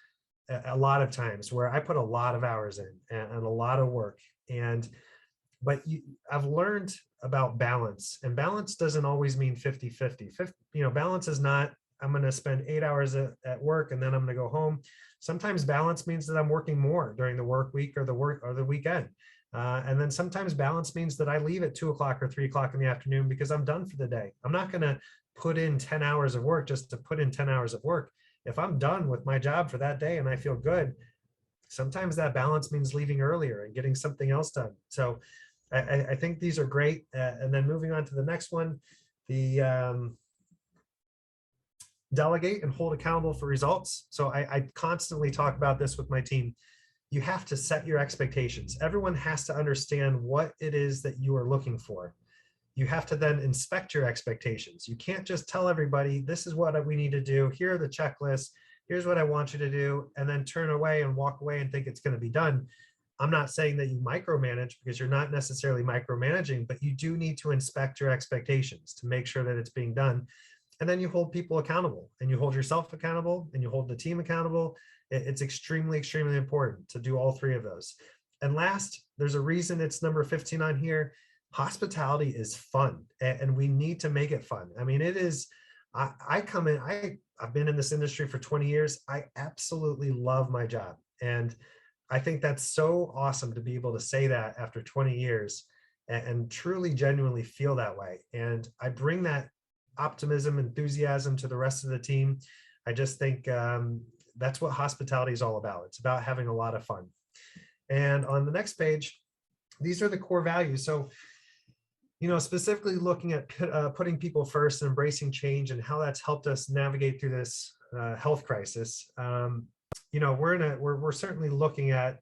a lot of times, where I put a lot of hours in and a lot of work. But I've learned about balance, and balance doesn't always mean 50-50. Balance is not, I'm going to spend 8 hours at work and then I'm going to go home. Sometimes balance means that I'm working more during the work week or the weekend. And then sometimes balance means that I leave at 2 o'clock or 3 o'clock in the afternoon because I'm done for the day. I'm not going to put in 10 hours of work just to put in 10 hours of work. If I'm done with my job for that day and I feel good, sometimes that balance means leaving earlier and getting something else done. So I think these are great. And then moving on to the next one, the delegate and hold accountable for results. So I constantly talk about this with my team. You have to set your expectations. Everyone has to understand what it is that you are looking for. You have to then inspect your expectations. You can't just tell everybody, this is what we need to do. Here are the checklists. Here's what I want you to do. And then turn away and walk away and think it's going to be done. I'm not saying that you micromanage, because you're not necessarily micromanaging, but you do need to inspect your expectations to make sure that it's being done. And then you hold people accountable, and you hold yourself accountable, and you hold the team accountable. It's extremely, extremely important to do all 3 of those. And last, there's a reason it's number 15 on here. Hospitality is fun, and we need to make it fun. I mean, it is, I've been in this industry for 20 years. I absolutely love my job. And I think that's so awesome to be able to say that after 20 years and truly, genuinely feel that way. And I bring that optimism, enthusiasm to the rest of the team. I just think that's what hospitality is all about. It's about having a lot of fun. And on the next page, these are the core values. So, specifically looking at putting people first and embracing change and how that's helped us navigate through this health crisis. We're certainly looking at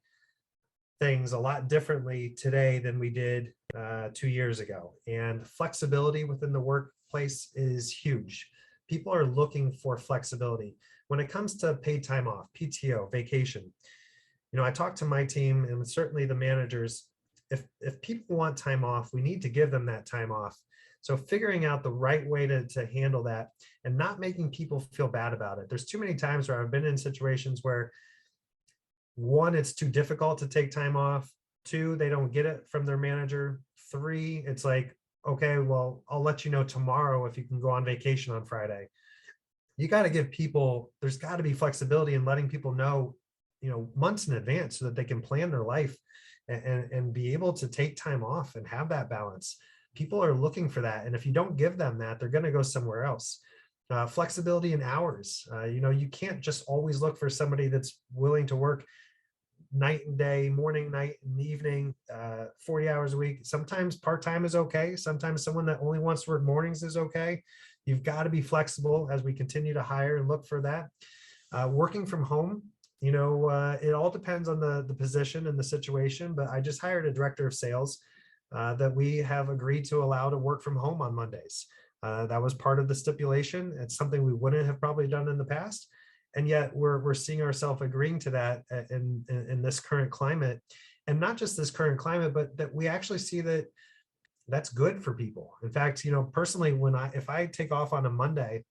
things a lot differently today than we did 2 years ago. And flexibility within the workplace is huge. People are looking for flexibility. When it comes to paid time off, PTO, vacation, I talk to my team and certainly the managers. If people want time off, we need to give them that time off. So figuring out the right way to handle that and not making people feel bad about it. There's too many times where I've been in situations where, 1, it's too difficult to take time off. 2, they don't get it from their manager. 3, it's like, okay, well, I'll let you know tomorrow if you can go on vacation on Friday. You got to give people, there's got to be flexibility in letting people know, months in advance so that they can plan their life and be able to take time off and have that balance. People are looking for that. And if you don't give them that, they're going to go somewhere else. Flexibility in hours. You can't just always look for somebody that's willing to work night and day, morning, night and evening, 40 hours a week. Sometimes part-time is okay. Sometimes someone that only wants to work mornings is okay. You've got to be flexible as we continue to hire and look for that. Working from home, it all depends on the position and the situation, but I just hired a director of sales that we have agreed to allow to work from home on Mondays. That was part of the stipulation. It's something we wouldn't have probably done in the past. And yet we're seeing ourselves agreeing to that in this current climate. And not just this current climate, but that we actually see that that's good for people. In fact, personally, if I take off on a Monday,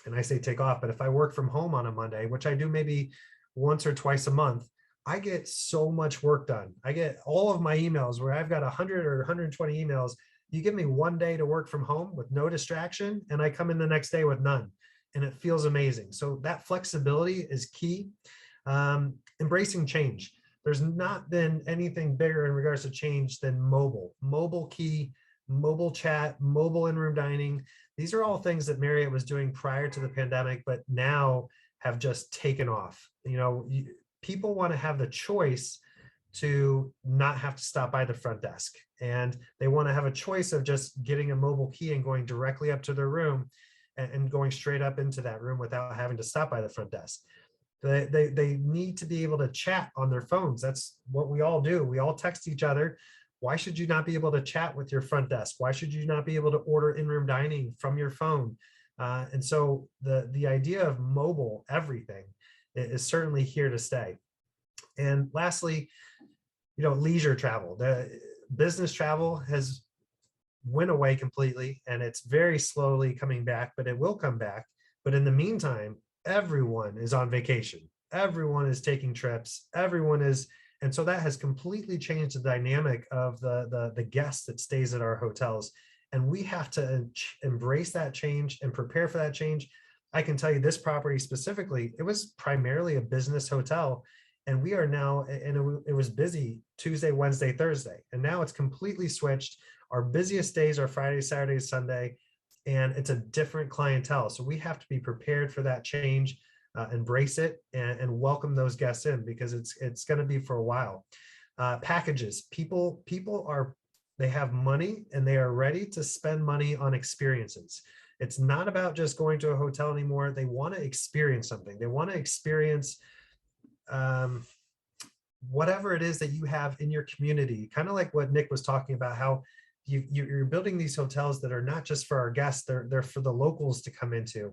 and I say take off, but if I work from home on a Monday, which I do maybe once or twice a month, I get so much work done. I get all of my emails where I've got 100 or 120 emails. You give me one day to work from home with no distraction, and I come in the next day with none. And it feels amazing. So that flexibility is key. Embracing change. There's not been anything bigger in regards to change than mobile key, mobile chat, mobile in-room dining. These are all things that Marriott was doing prior to the pandemic, but now have just taken off. People want to have the choice to not have to stop by the front desk. And they want to have a choice of just getting a mobile key and going directly up to their room and going straight up into that room without having to stop by the front desk. They need to be able to chat on their phones. That's what we all do. We all text each other. Why should you not be able to chat with your front desk? Why should you not be able to order in-room dining from your phone? And so the idea of mobile everything is certainly here to stay. And lastly, leisure travel. The business travel has went away completely, and it's very slowly coming back, but it will come back. But in the meantime, everyone is on vacation. Everyone is taking trips. And so that has completely changed the dynamic of the guest that stays at our hotels. And we have to embrace that change and prepare for that change. I can tell you this property specifically, it was primarily a business hotel. And we are now, and it was busy Tuesday, Wednesday, Thursday. And now it's completely switched. Our busiest days are Friday, Saturday, Sunday, and it's a different clientele. So we have to be prepared for that change, embrace it, and welcome those guests in, because it's going to be for a while. Packages. People they have money and they are ready to spend money on experiences. It's not about just going to a hotel anymore. They want to experience something. They want to experience whatever it is that you have in your community, kind of like what Nick was talking about, how you're building these hotels that are not just for our guests, they're for the locals to come into.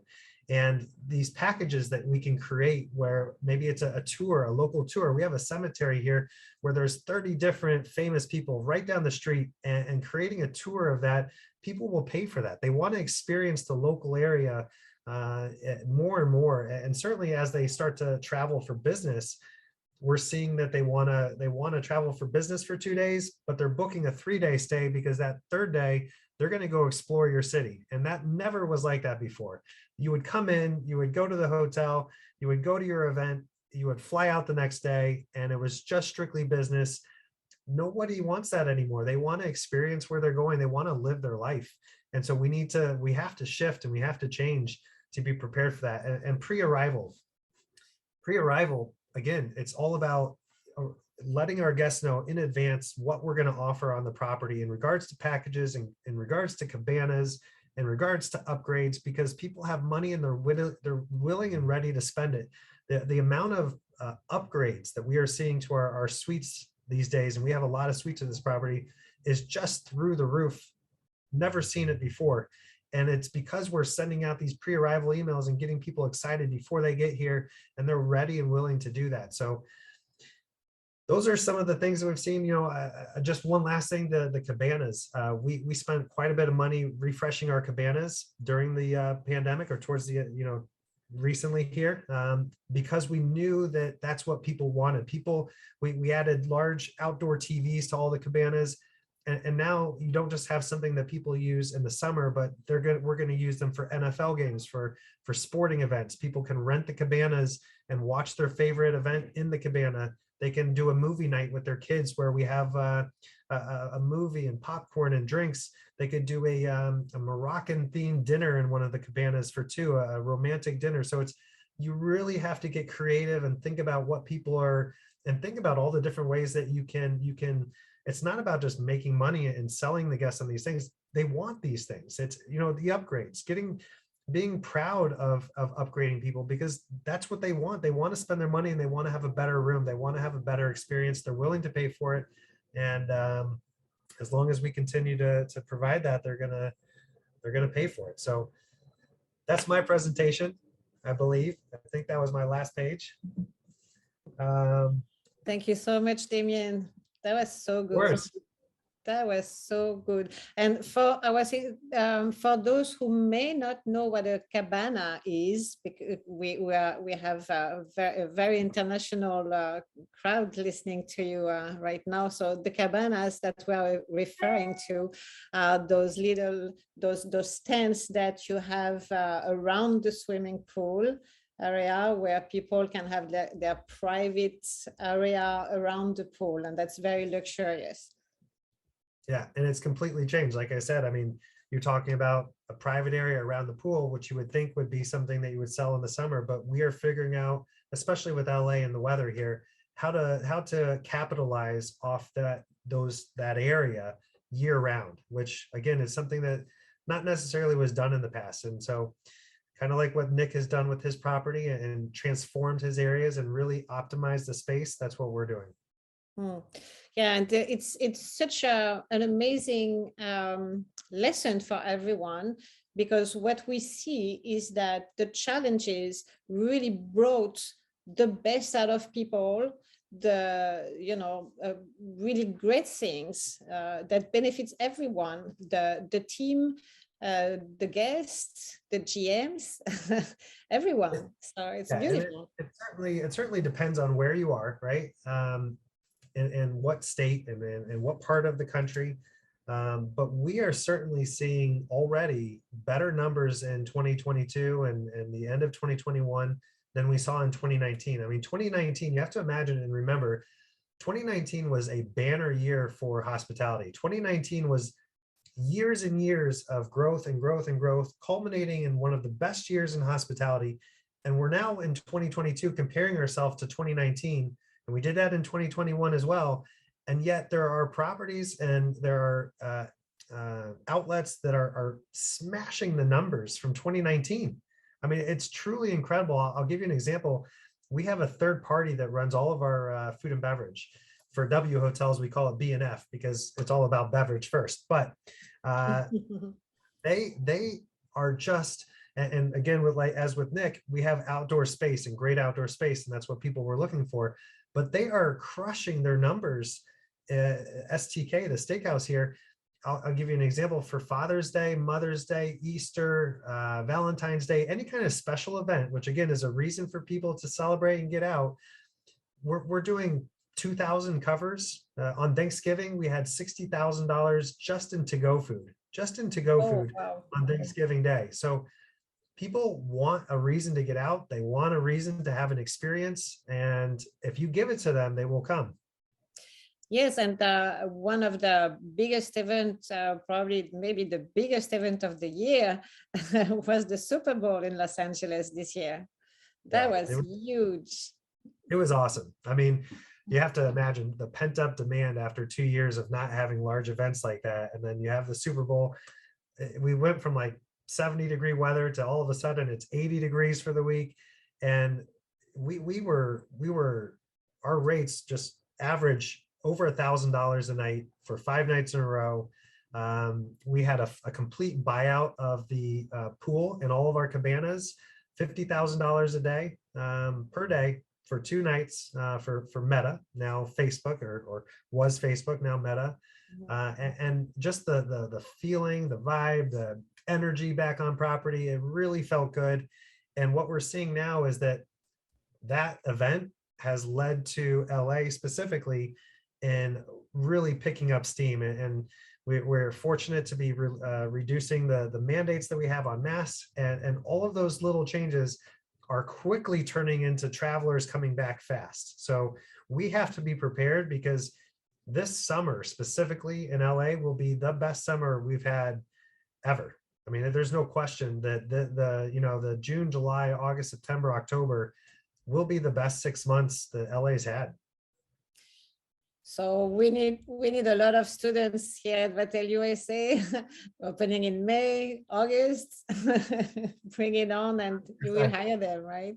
And these packages that we can create, where maybe it's a tour, a local tour. We have a cemetery here where there's 30 different famous people right down the street, and creating a tour of that, people will pay for that. They want to experience the local area more and more. And certainly as they start to travel for business, we're seeing that they want to travel for business for 2 days, but they're booking a 3-day stay, because that third day they're going to go explore your city. And that never was like that before. You would come in, you would go to the hotel, you would go to your event, you would fly out the next day, and it was just strictly business. Nobody wants that anymore. They want to experience where they're going. They want to live their life. And so we have to shift, and we have to change to be prepared for that. And pre-arrival, again, it's all about letting our guests know in advance what we're going to offer on the property in regards to packages, and in regards to cabanas, in regards to upgrades, because people have money and they're willing and ready to spend it. The amount of upgrades that we are seeing to our suites these days, and we have a lot of suites in this property, is just through the roof. Never seen it before. And it's because we're sending out these pre-arrival emails and getting people excited before they get here, and they're ready and willing to do that. So those are some of the things that we've seen. Just one last thing, the cabanas. We spent quite a bit of money refreshing our cabanas during the pandemic, or towards the, recently here, because we knew that that's what people wanted. We added large outdoor TVs to all the cabanas. And now you don't just have something that people use in the summer, but we're going to use them for NFL games, for sporting events. People can rent the cabanas and watch their favorite event in the cabana. They can do a movie night with their kids, where we have a movie and popcorn and drinks. They could do a Moroccan themed dinner in one of the cabanas for two, a romantic dinner. So you really have to get creative and think about what people are, and think about all the different ways that you can. It's not about just making money and selling the guests on these things. They want these things. It's, the upgrades, being proud of upgrading people, because that's what they want. They want to spend their money, and they want to have a better room. They want to have a better experience. They're willing to pay for it. And as long as we continue to provide that, they're gonna pay for it. So that's my presentation, I believe. I think that was my last page. Thank you so much, Damien. That was so Of good. course. That was so good. And for I was for those who may not know what a cabana is, because we have a very international crowd listening to you right now. So the cabanas that we're referring to are those those tents that you have around the swimming pool area, where people can have their private area around the pool, and that's very luxurious. Yeah, and it's completely changed. Like I said, I mean, you're talking about a private area around the pool, which you would think would be something that you would sell in the summer, but we are figuring out, especially with LA and the weather here, how to capitalize off that area year round, which again is something that not necessarily was done in the past. And so kind of like what Nick has done with his property and transformed his areas and really optimized the space, that's what we're doing. Yeah, and it's such an amazing lesson for everyone, because what we see is that the challenges really brought the best out of people, really great things that benefits everyone, the team, the guests, the GMs, everyone. So it's beautiful. It certainly depends on where you are, right? In what state and in what part of the country. But we are certainly seeing already better numbers in 2022 and the end of 2021 than we saw in 2019. I mean, 2019, you have to imagine and remember, 2019 was a banner year for hospitality. 2019 was years and years of growth and growth and growth, culminating in one of the best years in hospitality. And we're now in 2022 comparing ourselves to 2019. And we did that in 2021 as well. And yet there are properties and there are outlets that are smashing the numbers from 2019. I mean, it's truly incredible. I'll give you an example. We have a third party that runs all of our food and beverage. For W hotels, we call it B&F because it's all about beverage first. But they are just, and again, as with Nick, we have outdoor space and great outdoor space, and that's what people were looking for. But they are crushing their numbers. STK, the steakhouse here, I'll give you an example. For Father's Day, Mother's Day, Easter, Valentine's Day, any kind of special event, which again is a reason for people to celebrate and get out, we're doing 2,000 covers. On Thanksgiving, we had $60,000 just in to-go food, food on Thanksgiving Day. So people want a reason to get out. They want a reason to have an experience. And if you give it to them, they will come. Yes, and one of the biggest events, probably maybe the biggest event of the year, was the Super Bowl in Los Angeles this year. That was huge. It was awesome. I mean, you have to imagine the pent-up demand after 2 years of not having large events like that. And then you have the Super Bowl. We went from like 70-degree weather to all of a sudden it's 80 degrees for the week. And our rates just average over $1,000 a night for 5 nights in a row. We had a complete buyout of the pool in all of our cabanas, $50,000 a day per day for 2 nights for Meta, now Facebook, or was Facebook, now Meta. And just the feeling, the vibe, the energy back on property, it really felt good. And what we're seeing now is that event has led to LA specifically in really picking up steam. And we're fortunate to be reducing the mandates that we have on masks, and all of those little changes are quickly turning into travelers coming back fast. So we have to be prepared, because this summer specifically in LA will be the best summer we've had ever. I mean, there's no question that the June, July, August, September, October will be the best 6 months that LA's had. So we need a lot of students here at Vatel USA, opening in May, August. Bring it on, and you will hire them, right?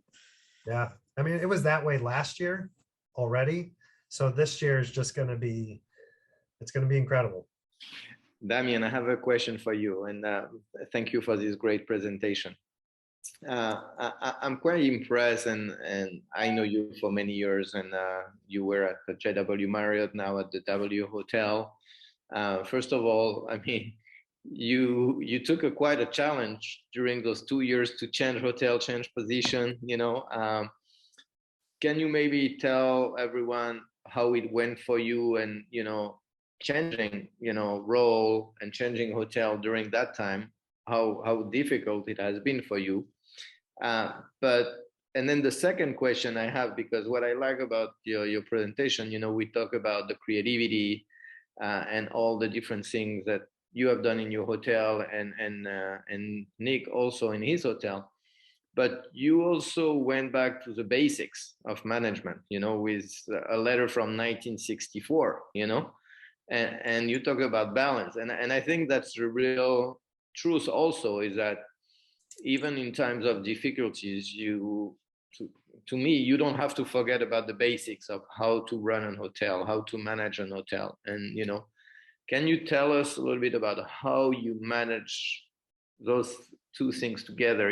Yeah, I mean, it was that way last year already. So this year is just going to be, it's going to be incredible. Damien, I have a question for you, and thank you for this great presentation. I'm quite impressed, and I know you for many years, and you were at the JW Marriott, now at the W Hotel. First of all, I mean, you took quite a challenge during those 2 years to change hotel, change position. Can you maybe tell everyone how it went for you, and changing role and changing hotel during that time, how difficult it has been for you? And then the second question I have, because what I like about your presentation, we talk about the creativity and all the different things that you have done in your hotel, and Nick also in his hotel. But you also went back to the basics of management, with a letter from 1964, and you talk about balance. And I think that's the real truth also, is that even in times of difficulties, to me, you don't have to forget about the basics of how to run a hotel, how to manage an hotel. And, can you tell us a little bit about how you manage those two things together,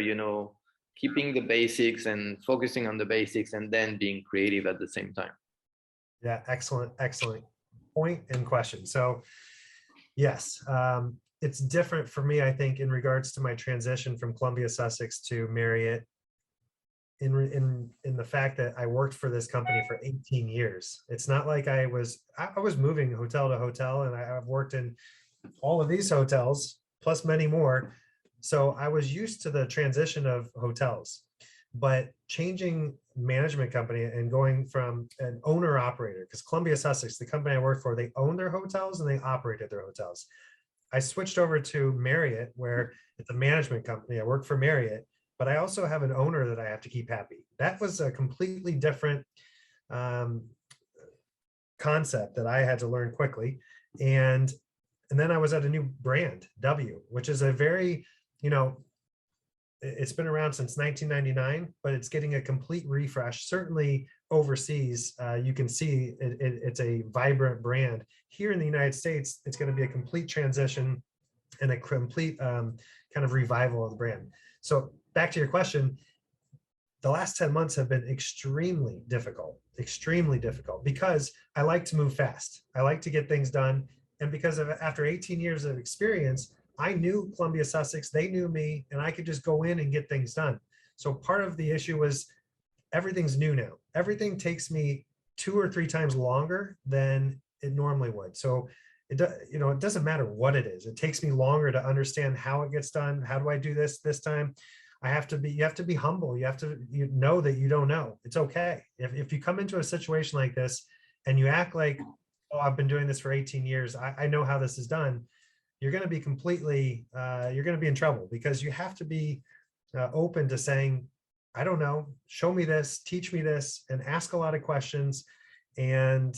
keeping the basics and focusing on the basics, and then being creative at the same time? Yeah, excellent point and question. So yes, it's different for me, I think, in regards to my transition from Columbia Sussex to Marriott, in the fact that I worked for this company for 18 years. It's not like I was moving hotel to hotel, and I've worked in all of these hotels plus many more. So I was used to the transition of hotels, but changing management company and going from an owner operator, because Columbia Sussex, the company I worked for, they owned their hotels and they operated their hotels. I switched over to Marriott, where it's a management company. I work for Marriott, but I also have an owner that I have to keep happy. That was a completely different concept that I had to learn quickly. And then I was at a new brand, W, which is a very, it's been around since 1999, but it's getting a complete refresh. Certainly overseas, you can see it's a vibrant brand. Here in the United States, it's going to be a complete transition and a complete kind of revival of the brand. So back to your question, the last 10 months have been extremely difficult, because I like to move fast. I like to get things done. And because after 18 years of experience, I knew Columbia Sussex, they knew me, and I could just go in and get things done. So part of the issue was everything's new now. Everything takes me 2 or 3 times longer than it normally would. So it doesn't matter what it is. It takes me longer to understand how it gets done. How do I do this time? You have to be humble. You have to know that you don't know. It's okay. If you come into a situation like this and you act like, oh, I've been doing this for 18 years, I know how this is done, you're going to be you're going to be in trouble, because you have to be open to saying, I don't know, show me this, teach me this, and ask a lot of questions. And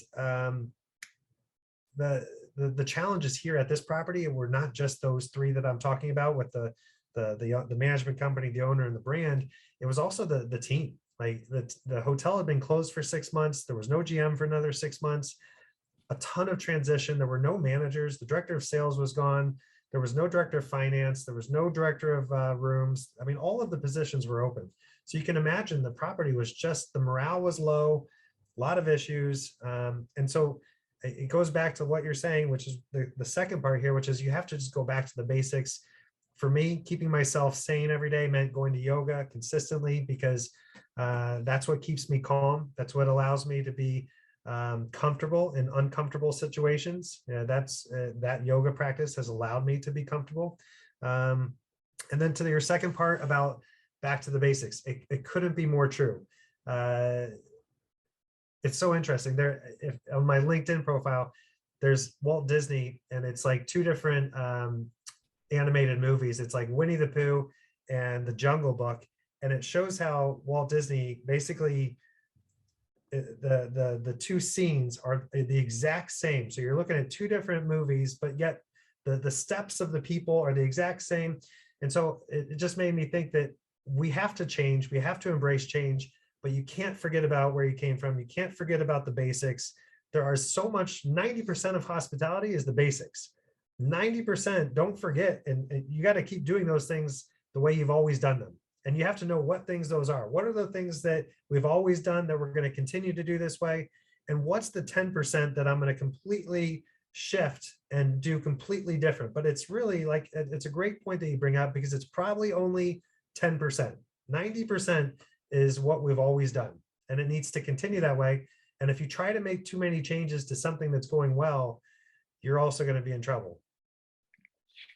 the challenges here at this property were not just those 3 that I'm talking about with the management company, the owner, and the brand. It was also the team. Like the hotel had been closed for 6 months. There was no GM for another 6 months. A ton of transition. There were no managers. The director of sales was gone. There was no director of finance. There was no director of rooms. I mean, all of the positions were open. So you can imagine the property was just, the morale was low, a lot of issues. And so it goes back to what you're saying, which is the second part here, which is you have to just go back to the basics. For me, keeping myself sane every day meant going to yoga consistently, because that's what keeps me calm. That's what allows me to be comfortable in uncomfortable situations. That yoga practice has allowed me to be comfortable. And then to your second part about back to the basics, it couldn't be more true. It's so interesting. On my LinkedIn profile, there's Walt Disney, and it's like 2 different animated movies. It's like Winnie the Pooh and the Jungle Book, and it shows how Walt Disney basically, the 2 scenes are the exact same. So you're looking at 2 different movies, but yet the steps of the people are the exact same. And so it just made me think that we have to change. We have to embrace change, but you can't forget about where you came from. You can't forget about the basics. There are so much, 90% of hospitality is the basics. 90%, don't forget. And you got to keep doing those things the way you've always done them. And you have to know what things those are. What are the things that we've always done that we're going to continue to do this way? And what's the 10% that I'm going to completely shift and do completely different? But it's really like, it's a great point that you bring up, because it's probably only 10%. 90% is what we've always done, and it needs to continue that way. And if you try to make too many changes to something that's going well, you're also going to be in trouble.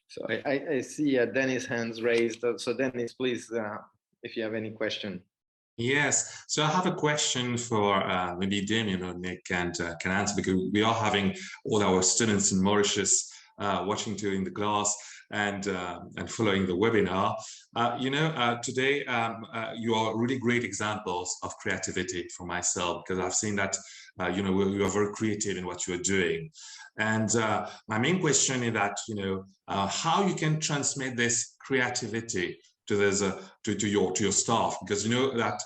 So I see Dennis' hands raised. So Dennis, please, if you have any question. Yes, so I have a question for maybe Damien or Nick can answer, because we are having all our students in Mauritius watching during the class and following the webinar. Today you are really great examples of creativity for myself, because I've seen that you are very creative in what you are doing. And my main question is that how you can transmit this creativity to this to your staff, because you know that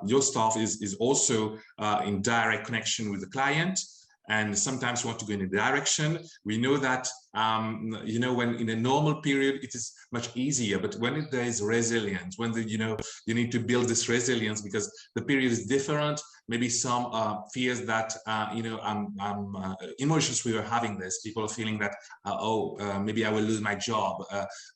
your staff is also in direct connection with the client, and sometimes you want to go in a direction. We know that when in a normal period it is much easier, but when there is resilience, when you need to build this resilience because the period is different. Maybe some fears that in Mauritius we were having this. People are feeling that maybe I will lose my job.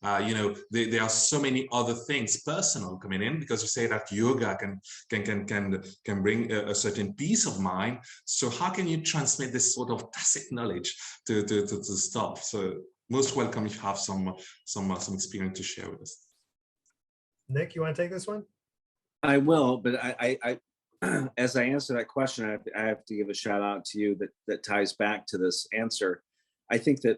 There are so many other things personal coming in, because you say that yoga can bring a certain peace of mind. So how can you transmit this sort of tacit knowledge to the staff? So most welcome if you have some experience to share with us. Nick, you want to take this one? I will, but I as I answer that question, I have to give a shout out to you that ties back to this answer. I think that,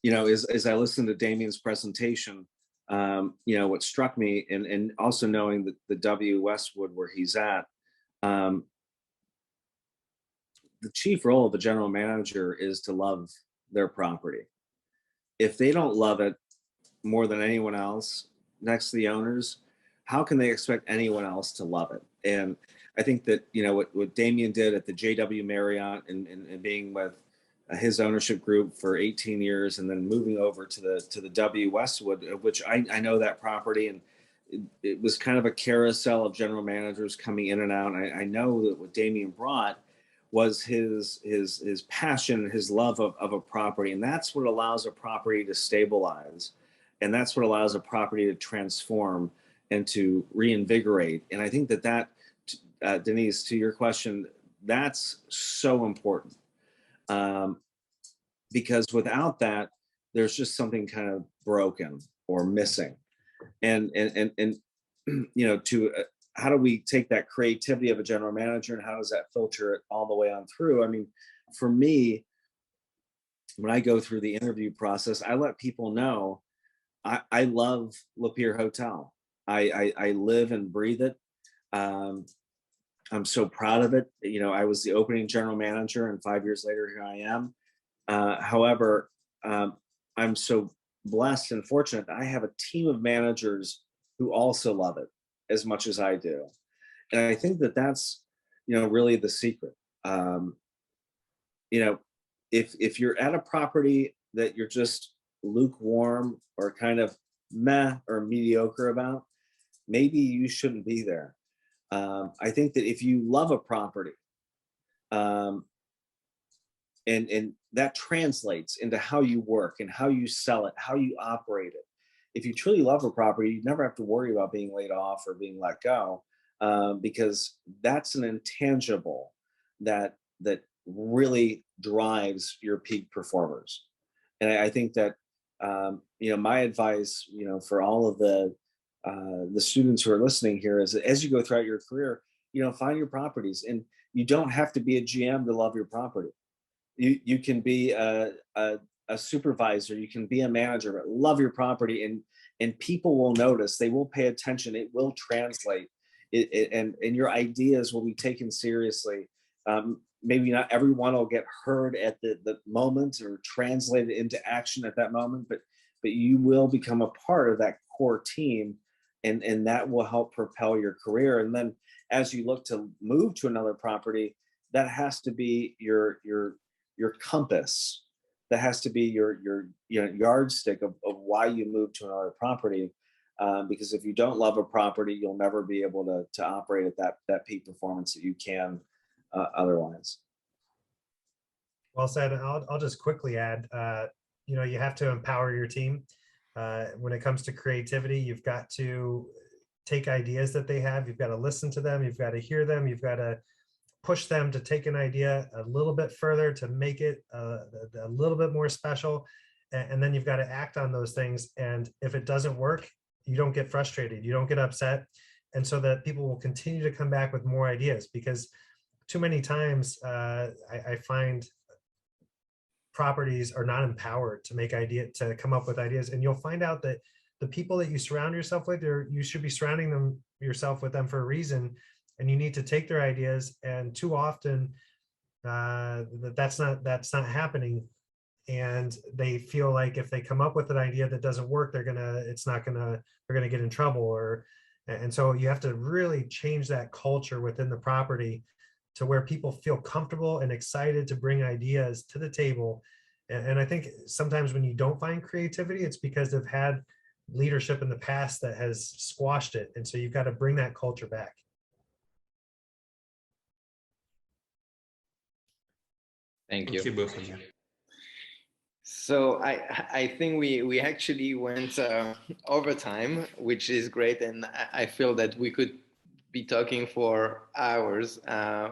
as I listened to Damien's presentation, what struck me, and also knowing that the W Westwood where he's at, the chief role of the general manager is to love their property. If they don't love it more than anyone else next to the owners, how can they expect anyone else to love it? And I think that, what Damien did at the JW Marriott and being with his ownership group for 18 years and then moving over to the W Westwood, which I know that property, and it was kind of a carousel of general managers coming in and out. And I know that what Damien brought was his passion, his love of a property. And that's what allows a property to stabilize. And that's what allows a property to transform and to reinvigorate. And I think that Denise, to your question, that's so important. Because without that, there's just something kind of broken or missing. And how do we take that creativity of a general manager and how does that filter it all the way on through? I mean, for me, when I go through the interview process, I let people know I love Plaire Hotel. I live and breathe it. I'm so proud of it. I was the opening general manager, and 5 years later, here I am. However, I'm so blessed and fortunate that I have a team of managers who also love it as much as I do. And I think that that's, really the secret. If you're at a property that you're just lukewarm or kind of meh or mediocre about, maybe you shouldn't be there. I think that if you love a property, and that translates into how you work and how you sell it, how you operate it. If you truly love a property, you never have to worry about being laid off or being let go, because that's an intangible that really drives your peak performers. And I think that my advice, for all of the students who are listening here is that as you go throughout your career, find your properties, and you don't have to be a GM to love your property. You can be a supervisor, you can be a manager, but love your property, and people will notice, they will pay attention, it will translate, and your ideas will be taken seriously. Maybe not everyone will get heard at the moment or translated into action at that moment, but you will become a part of that core team, and that will help propel your career. And then as you look to move to another property, that has to be your compass. That has to be your yardstick of why you move to another property. because if you don't love a property, you'll never be able to operate at that peak performance that you can otherwise. Well said. I'll just quickly add, you know, you have to empower your team. When it comes to creativity, you've got to take ideas that they have, you've got to listen to them, you've got to hear them, you've got to push them to take an idea a little bit further to make it a little bit more special. And then you've got to act on those things. And if it doesn't work, you don't get frustrated, you don't get upset. And so that people will continue to come back with more ideas, because too many times I find properties are not empowered to to come up with ideas. And you'll find out that the people that you surround yourself with, you should be surrounding yourself with them for a reason. And you need to take their ideas. And too often that's not happening. And they feel like if they come up with an idea that doesn't work, they're gonna get in trouble. And so you have to really change that culture within the property to where people feel comfortable and excited to bring ideas to the table. And I think sometimes when you don't find creativity, it's because they've had leadership in the past that has squashed it. And so you've got to bring that culture back. Thank you. both of you. So I think we actually went over time, which is great, and I feel that we could be talking for hours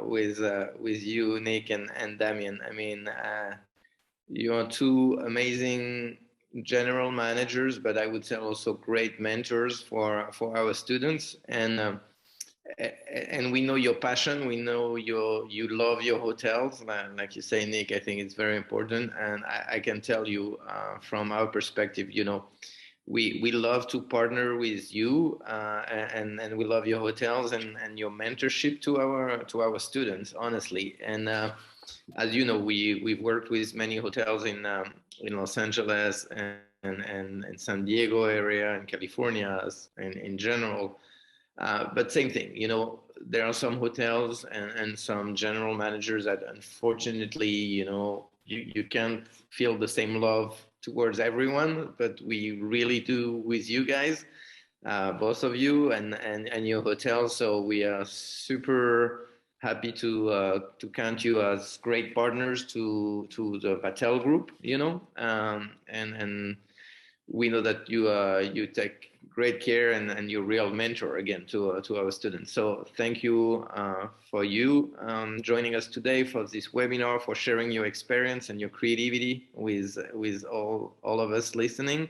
with you, Nick and Damien. I mean, you are two amazing general managers, but I would say also great mentors for our students. And we know your passion. We know you love your hotels. Like you say, Nick, I think it's very important. And I can tell you from our perspective, you know, we love to partner with you, and we love your hotels and your mentorship to our students, honestly. And as you know, we've worked with many hotels in Los Angeles and San Diego area and California in general. But same thing, you know, there are some hotels and some general managers that unfortunately, you know, you can't feel the same love towards everyone, but we really do with you guys, both of you and your hotels. So we are super happy to count you as great partners to the Vatel group, you know, and we know that you take great care and you're a real mentor again to our students. So thank you for you joining us today for this webinar, for sharing your experience and your creativity with all of us listening.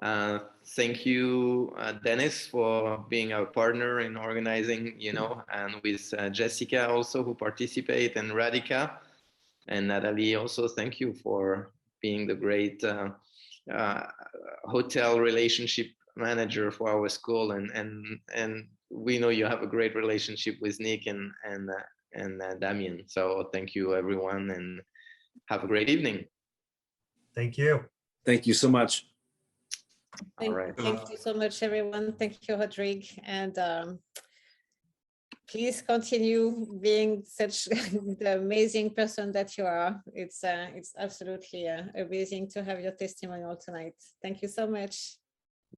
Thank you, Dennis, for being our partner in organizing, you know, and with Jessica also who participate, and Radhika and Nathalie also. Thank you for being the great hotel relationship manager for our school, and we know you have a great relationship with Nick and Damien. So thank you everyone, and have a great evening. Thank you. Thank you so much. All right. Thank you so much, everyone. Thank you, Rodrigue. And please continue being such the amazing person that you are. It's absolutely amazing to have your testimonial tonight. Thank you so much.